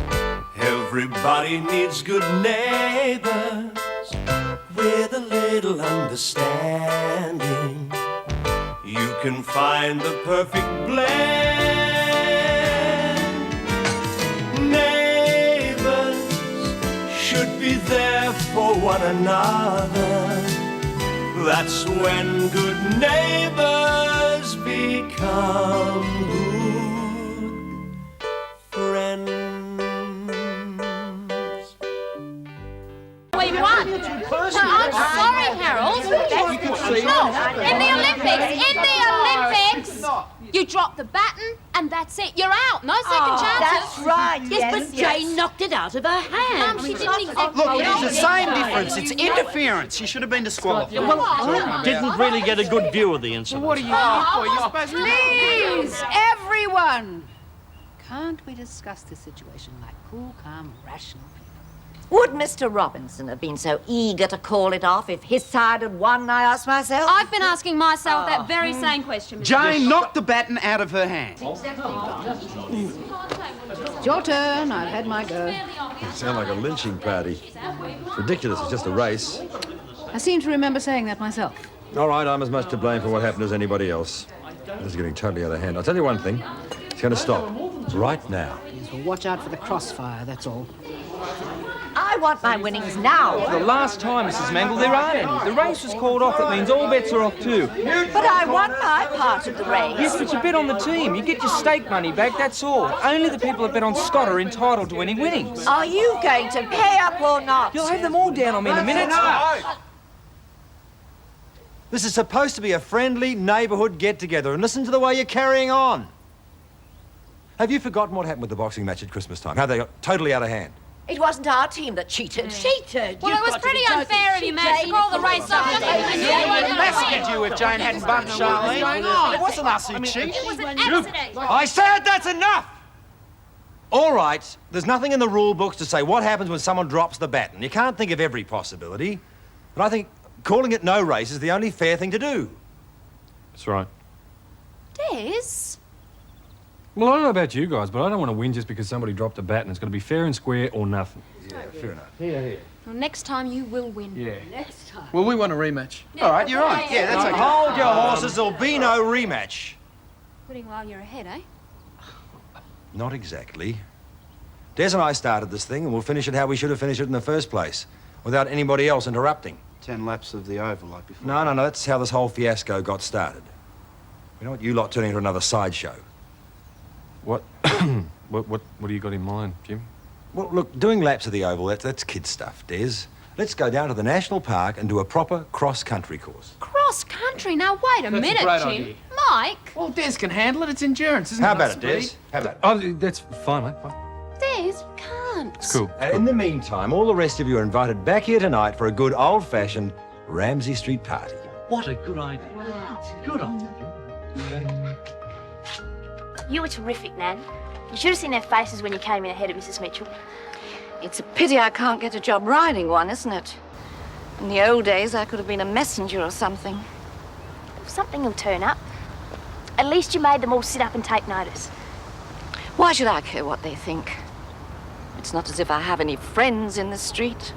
everybody needs good neighbours with a little understanding. You can find the perfect blend. Neighbours should be there for one another. That's when good neighbours become good friends. We won. I'm sorry, Harold. No, in the Olympics, you drop the baton and that's it. You're out. No second chances. That's right. Yes, but Jane knocked it out of her hand. She didn't exactly. Look, it's the same difference. It's interference. She should have been disqualified. Well, didn't really get a good view of the incident. What are you here for? You're supposed to... Please, everyone! Can't we discuss this situation like cool, calm, rational people? Would Mr. Robinson have been so eager to call it off if his side had won, I ask myself? I've been asking myself that very same question. Jane knocked the baton out of her hand. It's your turn. I've had my go. You sound like a lynching party. It's ridiculous. It's just a race. I seem to remember saying that myself. All right, I'm as much to blame for what happened as anybody else. This is getting totally out of hand. I'll tell you one thing. It's going to stop right now. Yes, well, watch out for the crossfire, that's all. I want my winnings now. For the last time, Mrs. Mangle, there aren't any. The race was called off. That means all bets are off too. But I won my part of the race. Yes, but you bet on the team. You get your stake money back, that's all. Only the people that bet on Scott are entitled to any winnings. Are you going to pay up or not? You'll have them all down on me in a minute. This is supposed to be a friendly neighbourhood get-together, and listen to the way you're carrying on. Have you forgotten what happened with the boxing match at Christmas time? How they got totally out of hand? It wasn't our team that cheated. Cheated? Well, it was pretty unfair of you, Max. You called the race off just because you It would message you if Jane hadn't bumped Charlene. It wasn't us who cheated. It was an accident. I said that's enough! All right, there's nothing in the rule books to say what happens when someone drops the baton. You can't think of every possibility. But I think calling it no race is the only fair thing to do. That's right. Des? Well, I don't know about you guys, but I don't want to win just because somebody dropped a baton. It's got to be fair and square or nothing. Yeah, fair enough. Here. Well, next time you will win. Yeah. Next time. Well, we want a rematch. All right, you're right. Yeah, that's okay. Hold your horses, there'll be no rematch. Quitting while you're ahead, eh? Not exactly. Des and I started this thing, and we'll finish it how we should have finished it in the first place, without anybody else interrupting. 10 laps of the oval like before. No, that's how this whole fiasco got started. We don't want you lot turning into another sideshow. What? what do you got in mind, Jim? Well, look, doing laps of the oval, that's kid stuff, Des. Let's go down to the national park and do a proper cross-country course. Cross country? Now, wait a minute, great Jim. idea. Mike. Well, Des can handle it. It's endurance, isn't it? How about Not it, Des? speed. How about it? Oh, that's fine, mate. Fine. Des, you can't. It's cool. And in the meantime, all the rest of you are invited back here tonight for a good old-fashioned Ramsay Street party. What a good idea. Good idea. You were terrific, Nan. You should have seen their faces when you came in ahead of Mrs. Mitchell. It's a pity I can't get a job riding one, isn't it? In the old days, I could have been a messenger or something. Something will turn up. At least you made them all sit up and take notice. Why should I care what they think? It's not as if I have any friends in the street.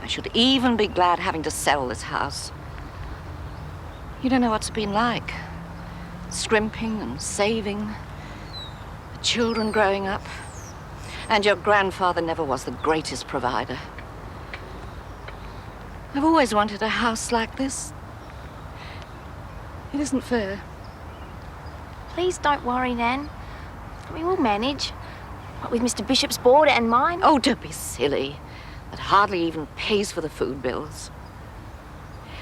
I should even be glad having to sell this house. You don't know what it's been like. Scrimping and saving. The children growing up. And your grandfather never was the greatest provider. I've always wanted a house like this. It isn't fair. Please don't worry, Nan. We will manage. What with Mr. Bishop's board and mine. Oh, don't be silly. That hardly even pays for the food bills.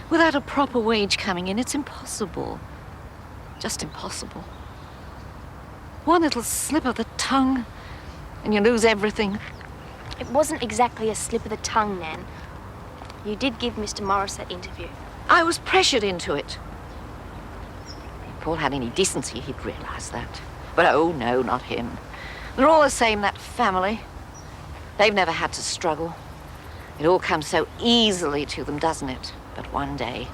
Without a proper wage coming in, it's impossible. Just impossible. One little slip of the tongue, and you lose everything. It wasn't exactly a slip of the tongue, Nan. You did give Mr. Morris that interview. I was pressured into it. If Paul had any decency, he'd realise that. But oh no, not him. They're all the same, that family. They've never had to struggle. It all comes so easily to them, doesn't it? But one day...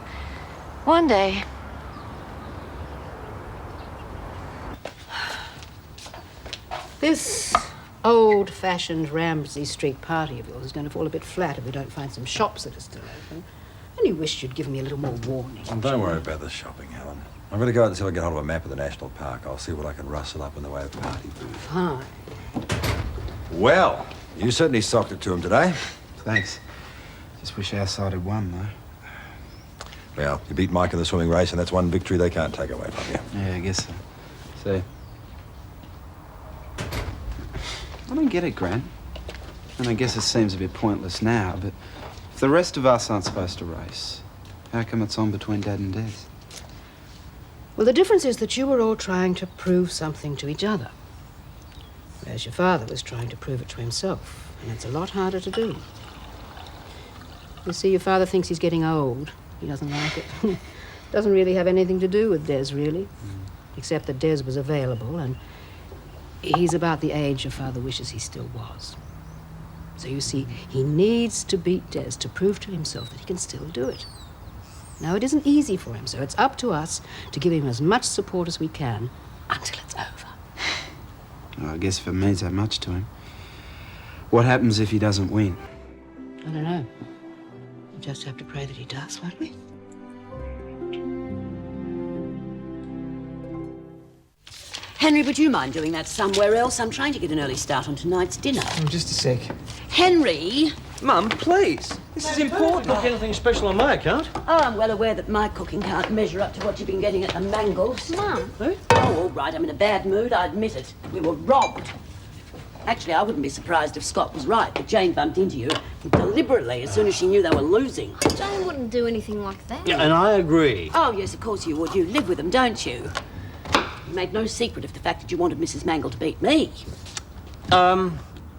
This old-fashioned Ramsay Street party of yours is going to fall a bit flat if we don't find some shops that are still open. I only wished you'd given me a little more warning. Well, don't worry about the shopping, Helen. I'm going to go out and see if I can get hold of a map of the national park. I'll see what I can rustle up in the way of party food. Fine. Well, you certainly socked it to him today. Thanks. Just wish our side had won, though. Well, you beat Mike in the swimming race, and that's one victory they can't take away from you. Yeah, I guess so. See? I don't get it, Gran. And I guess it seems a bit pointless now, but if the rest of us aren't supposed to race, how come it's on between Dad and Des? Well, the difference is that you were all trying to prove something to each other, whereas your father was trying to prove it to himself, and it's a lot harder to do. You see, your father thinks he's getting old. He doesn't like it. Doesn't really have anything to do with Des, really, except that Des was available, and he's about the age your father wishes he still was. So you see, he needs to beat Des to prove to himself that he can still do it. Now, it isn't easy for him, so it's up to us to give him as much support as we can until it's over. Well, I guess if it means that much to him. What happens if he doesn't win? I don't know. We'll just have to pray that he does, won't we? Henry, would you mind doing that somewhere else? I'm trying to get an early start on tonight's dinner. Oh, just a sec. Henry! Mum, please. This is important. Not anything special on my account. Oh, I'm well aware that my cooking can't measure up to what you've been getting at the Mangles. Mum. Oh, all right, I'm in a bad mood, I admit it. We were robbed. Actually, I wouldn't be surprised if Scott was right, that Jane bumped into you deliberately as soon as she knew they were losing. Jane wouldn't do anything like that. Yeah, and I agree. Oh, yes, of course you would. You live with them, don't you? You made no secret of the fact that you wanted Mrs. Mangle to beat me.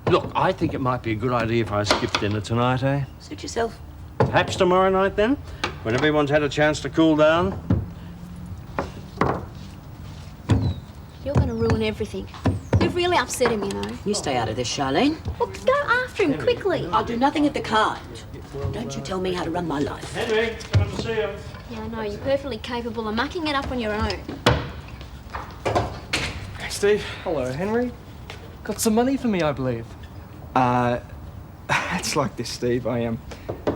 Look, I think it might be a good idea if I skip dinner tonight, eh? Suit yourself. Perhaps tomorrow night, then? When everyone's had a chance to cool down? You're going to ruin everything. You've really upset him, you know. You stay out of this, Charlene. Well, go after him quickly. I'll do nothing of the kind. Don't you tell me how to run my life. Henry, come to see you. Yeah, I know. You're perfectly capable of mucking it up on your own. Hey, Steve. Hello, Henry. Got some money for me, I believe. It's like this, Steve. I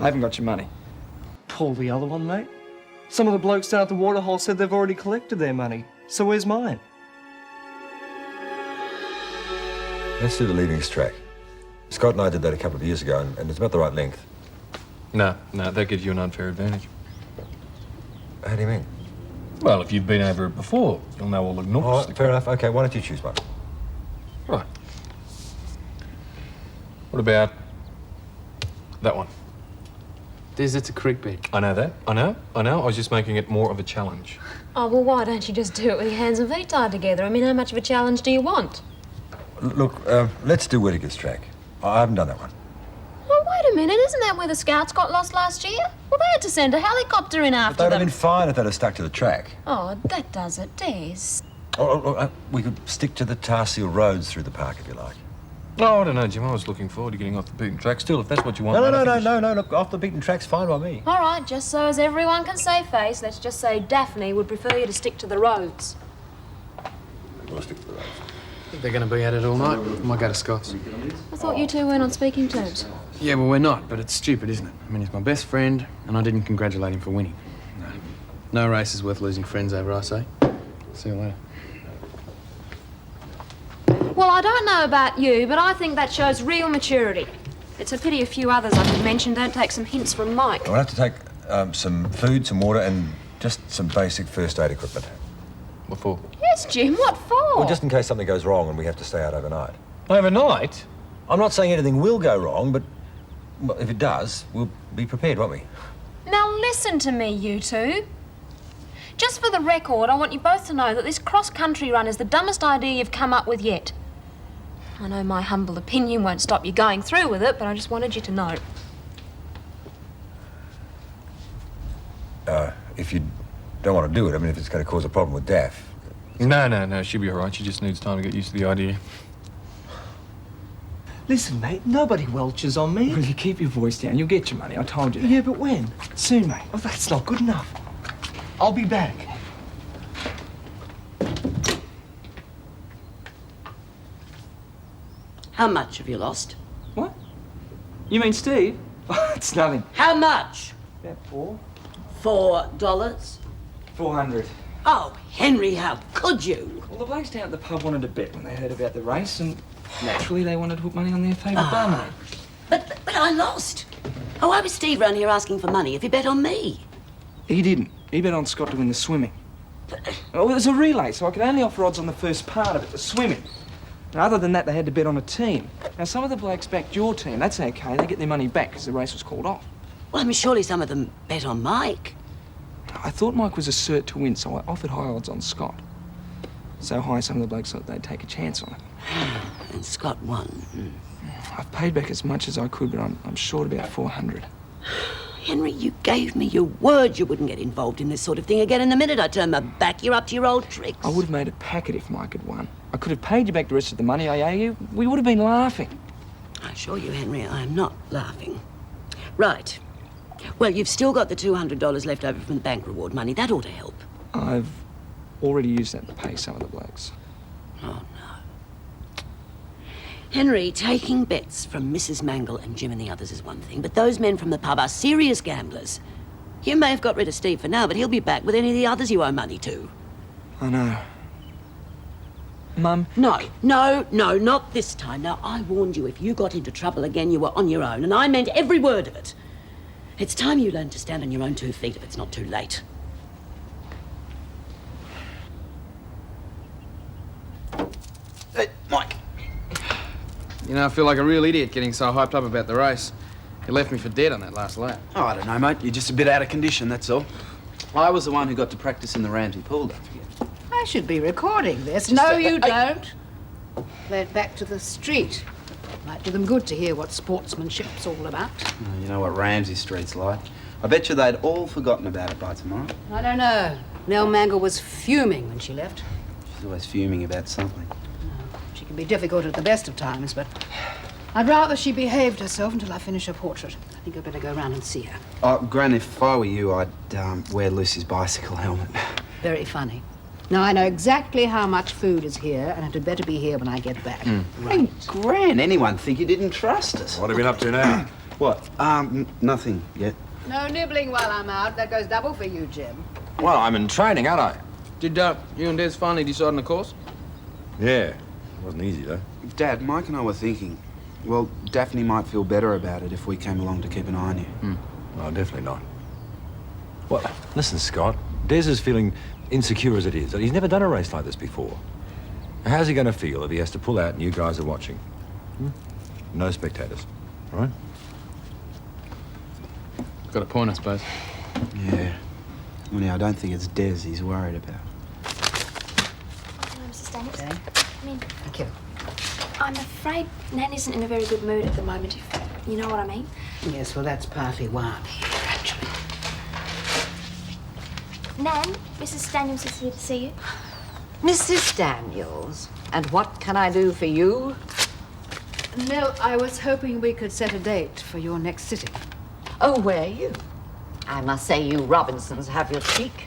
haven't got your money. Pull the other one, mate. Some of the blokes down at the waterhole said they've already collected their money. So where's mine? Let's do the leavings track. Scott and I did that a couple of years ago, and it's about the right length. No, that gives you an unfair advantage. How do you mean? Well, if you've been over it before, you'll know all the nooks. Oh, fair enough. Okay, why don't you choose one? Right. What about that one? It's a creek bed. I know that. I know. I was just making it more of a challenge. Oh, well, why don't you just do it with your hands and feet tied together? I mean, how much of a challenge do you want? Look, let's do Whittaker's track. I haven't done that one. Well, wait a minute. Isn't that where the scouts got lost last year? Well, they had to send a helicopter in But after they'd have them. been fine if they'd have stuck to the track. Oh, that does it, Des. We could stick to the tar seal roads through the park if you like. Oh, I don't know, Jim. I was looking forward to getting off the beaten track. Still, if that's what you want. No. Look, off the beaten track's fine by me. All right, just so as everyone can save face, let's just say Daphne would prefer you to stick to the roads. We'll stick to the roads. I think they're going to be at it all night. We might go to Scott's. I thought you two weren't on speaking terms. Yeah, well, we're not, but it's stupid, isn't it? I mean, he's my best friend, and I didn't congratulate him for winning. No race is worth losing friends over, I say. See you later. Well, I don't know about you, but I think that shows real maturity. It's a pity a few others I could mention don't take some hints from Mike. We'll have to take some food, some water, and just some basic first aid equipment. What for? Yes, Jim, what for? Well, just in case something goes wrong and we have to stay out overnight. Overnight? I'm not saying anything will go wrong, but well, if it does, we'll be prepared, won't we? Now listen to me, you two. Just for the record, I want you both to know that this cross-country run is the dumbest idea you've come up with yet. I know my humble opinion won't stop you going through with it, but I just wanted you to know. if you don't want to do it, I mean, if it's going to cause a problem with Daph. No, she'll be all right. She just needs time to get used to the idea. Listen, mate, nobody welches on me. Well, you keep your voice down, you'll get your money, I told you that. Yeah, but when? Soon, mate. Oh, that's not good enough. I'll be back. How much have you lost? What? You mean Steve? It's nothing. How much? About $4. $4? 400. Oh, Henry, how could you? Well, the blokes down at the pub wanted to bet when they heard about the race, and naturally they wanted to put money on their favourite barmaid. But I lost. Oh, why was Steve round here asking for money if he bet on me? He didn't. He bet on Scott to win the swimming. Well, it was a relay, so I could only offer odds on the first part of it, the swimming. Now, other than that, they had to bet on a team. Now, some of the blokes backed your team. That's okay. They get their money back because the race was called off. Well, I mean, surely some of them bet on Mike. I thought Mike was a cert to win, so I offered high odds on Scott. So high, some of the blokes thought they'd take a chance on it. And Scott won. I've paid back as much as I could, but I'm short about 400. Henry, you gave me your word you wouldn't get involved in this sort of thing again. And the minute I turned my back, you're up to your old tricks. I would have made a packet if Mike had won. I could have paid you back the rest of the money I owe you. We would have been laughing. I assure you, Henry, I am not laughing. Right. Well, you've still got the $200 left over from the bank reward money. That ought to help. I've already used that to pay some of the blokes. Oh, no. Henry, taking bets from Mrs. Mangle and Jim and the others is one thing, but those men from the pub are serious gamblers. You may have got rid of Steve for now, but he'll be back with any of the others you owe money to. I know. Mum? No, not this time. Now, I warned you if you got into trouble again, you were on your own, and I meant every word of it. It's time you learned to stand on your own 2 feet if it's not too late. Hey, Mike. You know, I feel like a real idiot getting so hyped up about the race. You left me for dead on that last lap. Oh, I don't know, mate. You're just a bit out of condition, that's all. I was the one who got to practice in the Ramsay pool, don't forget. I should be recording this. No, you don't. Play it back to the street. Might do them good to hear what sportsmanship's all about. Oh, you know what Ramsay Street's like. I bet you they'd all forgotten about it by tomorrow. I don't know. Nell Mangle was fuming when she left. She's always fuming about something. She can be difficult at the best of times, but I'd rather she behaved herself until I finish her portrait. I think I'd better go round and see her. Oh, Gran, if I were you, I'd wear Lucy's bicycle helmet. Very funny. Now, I know exactly how much food is here, and it had better be here when I get back. Right. Hey, Gran, anyone think you didn't trust us? What have you been up to now? What? Nothing yet. No nibbling while I'm out. That goes double for you, Jim. Well, I'm in training, aren't I? Did you and Des finally decide on a course? Yeah. It wasn't easy, though. Dad, Mike and I were thinking, well, Daphne might feel better about it if we came along to keep an eye on you. No, definitely not. Well, listen, Scott. Des is feeling insecure as it is. He's never done a race like this before. How's he going to feel if he has to pull out and you guys are watching? No spectators, all right? Got a point, I suppose. Yeah. Only I don't think it's Des he's worried about. Hello, Mrs. Daniels. Okay. I mean, Thank you. I'm afraid Nan isn't in a very good mood at the moment, if you know what I mean. Yes, well, that's partly why I'm here, actually. Nan, Mrs. Daniels is here to see you. Mrs. Daniels, and what can I do for you? Nell, I was hoping we could set a date for your next sitting. Oh, were you? I must say you Robinsons have your cheek.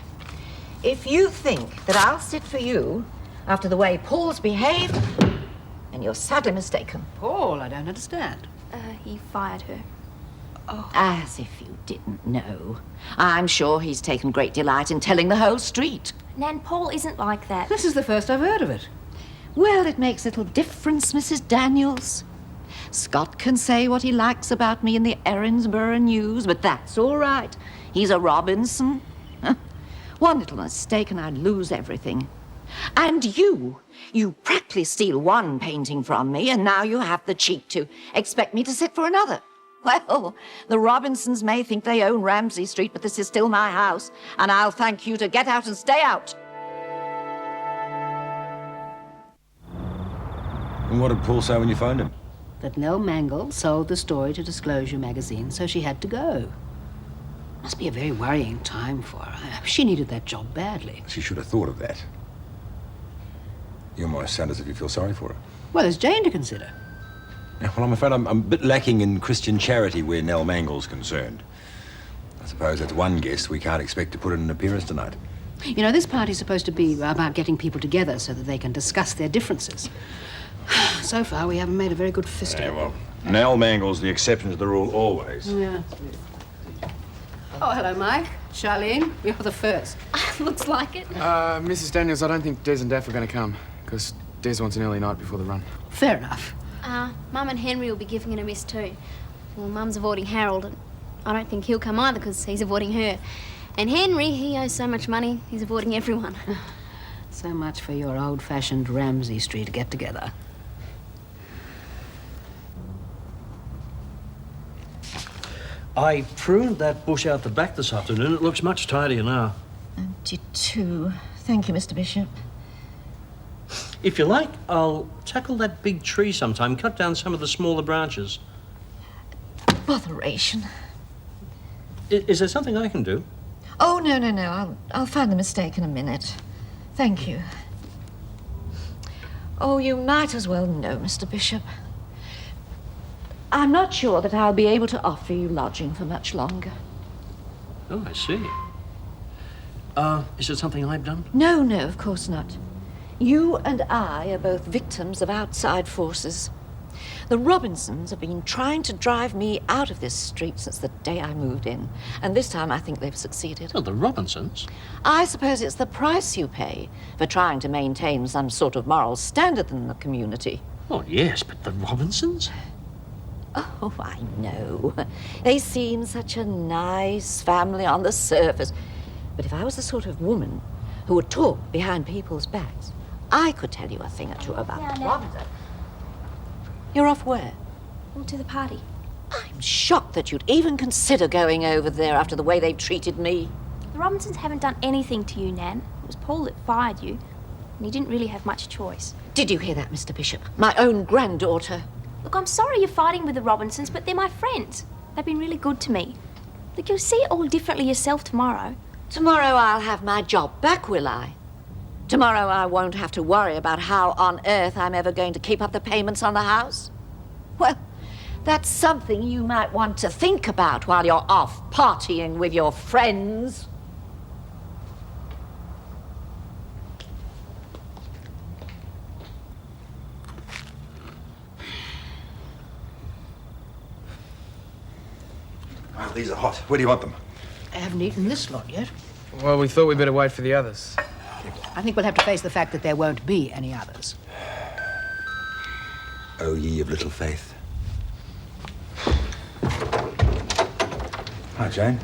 If you think that I'll sit for you after the way Paul's behaved, then you're sadly mistaken. Paul, I don't understand. He fired her. Oh. As if you didn't know. I'm sure he's taken great delight in telling the whole street. Nan, Paul isn't like that. This is the first I've heard of it. Well, it makes little difference, Mrs. Daniels. Scott can say what he likes about me in the Erinsborough News, but that's all right. He's a Robinson. One little mistake and I'd lose everything. And you practically steal one painting from me, and now you have the cheek to expect me to sit for another. Well, the Robinsons may think they own Ramsay Street, but this is still my house, and I'll thank you to get out and stay out. And what did Paul say when you phoned him? That Nell Mangle sold the story to Disclosure magazine, so she had to go. Must be a very worrying time for her. She needed that job badly. She should have thought of that. You almost sound as if you feel sorry for her. Well, there's Jane to consider. Yeah, well, I'm afraid I'm a bit lacking in Christian charity where Nell Mangle's concerned. I suppose that's one guest we can't expect to put in an appearance tonight. You know, this party's supposed to be about getting people together so that they can discuss their differences. So far, we haven't made a very good fist of it. Yeah, well, Nell Mangle's the exception to the rule always. Yeah. Oh, hello, Mike. Charlene, you're the first. Looks like it. Mrs. Daniels, I don't think Des and Daph are going to come, because Des wants an early night before the run. Fair enough. Mum and Henry will be giving it a miss too. Well, Mum's avoiding Harold, and I don't think he'll come either because he's avoiding her. And Henry, he owes so much money, he's avoiding everyone. So much for your old-fashioned Ramsay Street get-together. I pruned that bush out the back this afternoon. It looks much tidier now. And you too. Thank you, Mr. Bishop. If you like, I'll tackle that big tree sometime, cut down some of the smaller branches. Botheration. Is there something I can do? Oh, no. I'll find the mistake in a minute. Thank you. Oh, you might as well know, Mr. Bishop. I'm not sure that I'll be able to offer you lodging for much longer. Oh, I see. Is it something I've done? No, of course not. You and I are both victims of outside forces. The Robinsons have been trying to drive me out of this street since the day I moved in. And this time I think they've succeeded. Oh, the Robinsons? I suppose it's the price you pay for trying to maintain some sort of moral standard in the community. Oh, yes, but the Robinsons? Oh, I know. They seem such a nice family on the surface. But if I was the sort of woman who would talk behind people's backs, I could tell you a thing or two about the Robinsons. You're off where? Well, to the party. I'm shocked that you'd even consider going over there after the way they've treated me. The Robinsons haven't done anything to you, Nan. It was Paul that fired you, and he didn't really have much choice. Did you hear that, Mr. Bishop? My own granddaughter. Look, I'm sorry you're fighting with the Robinsons, but they're my friends. They've been really good to me. Look, you'll see it all differently yourself tomorrow. Tomorrow I'll have my job back, will I? Tomorrow I won't have to worry about how on earth I'm ever going to keep up the payments on the house. Well, that's something you might want to think about while you're off partying with your friends. Oh, these are hot. Where do you want them? I haven't eaten this lot yet. Well, we thought we'd better wait for the others. I think we'll have to face the fact that there won't be any others. Oh, ye of little faith. Hi, Jane.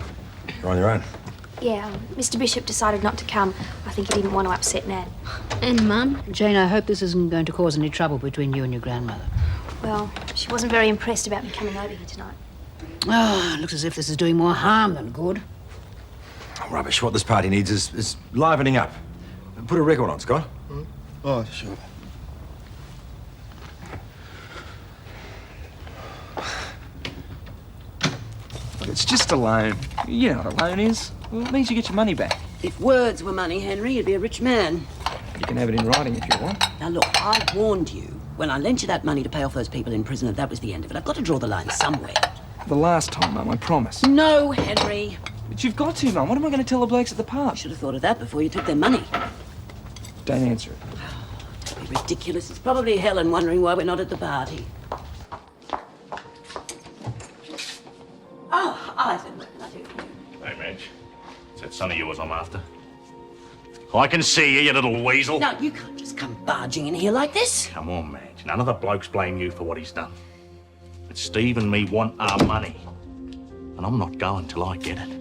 You're on your own. Yeah, Mr. Bishop decided not to come. I think he didn't want to upset Nan. And Mum? Jane, I hope this isn't going to cause any trouble between you and your grandmother. Well, she wasn't very impressed about me coming over here tonight. Oh, it looks as if this is doing more harm than good. Oh, rubbish. What this party needs is livening up. Put a record on, Scott. Oh, sure. It's just a loan. You know what a loan is. Well, it means you get your money back. If words were money, Henry, you'd be a rich man. You can have it in writing if you want. Now, look, I warned you. When I lent you that money to pay off those people in prison, that was the end of it. I've got to draw the line somewhere. The last time, Mum, I promise. No, Henry. But you've got to, Mum. What am I going to tell the blokes at the pub? You should have thought of that before you took their money. Don't answer it. Don't be ridiculous. It's probably Helen wondering why we're not at the party. Oh, Ivan. Hey, Madge. It's that son of yours I'm after. I can see you little weasel. No, you can't just come barging in here like this. Come on, Madge. None of the blokes blame you for what he's done. But Steve and me want our money. And I'm not going till I get it.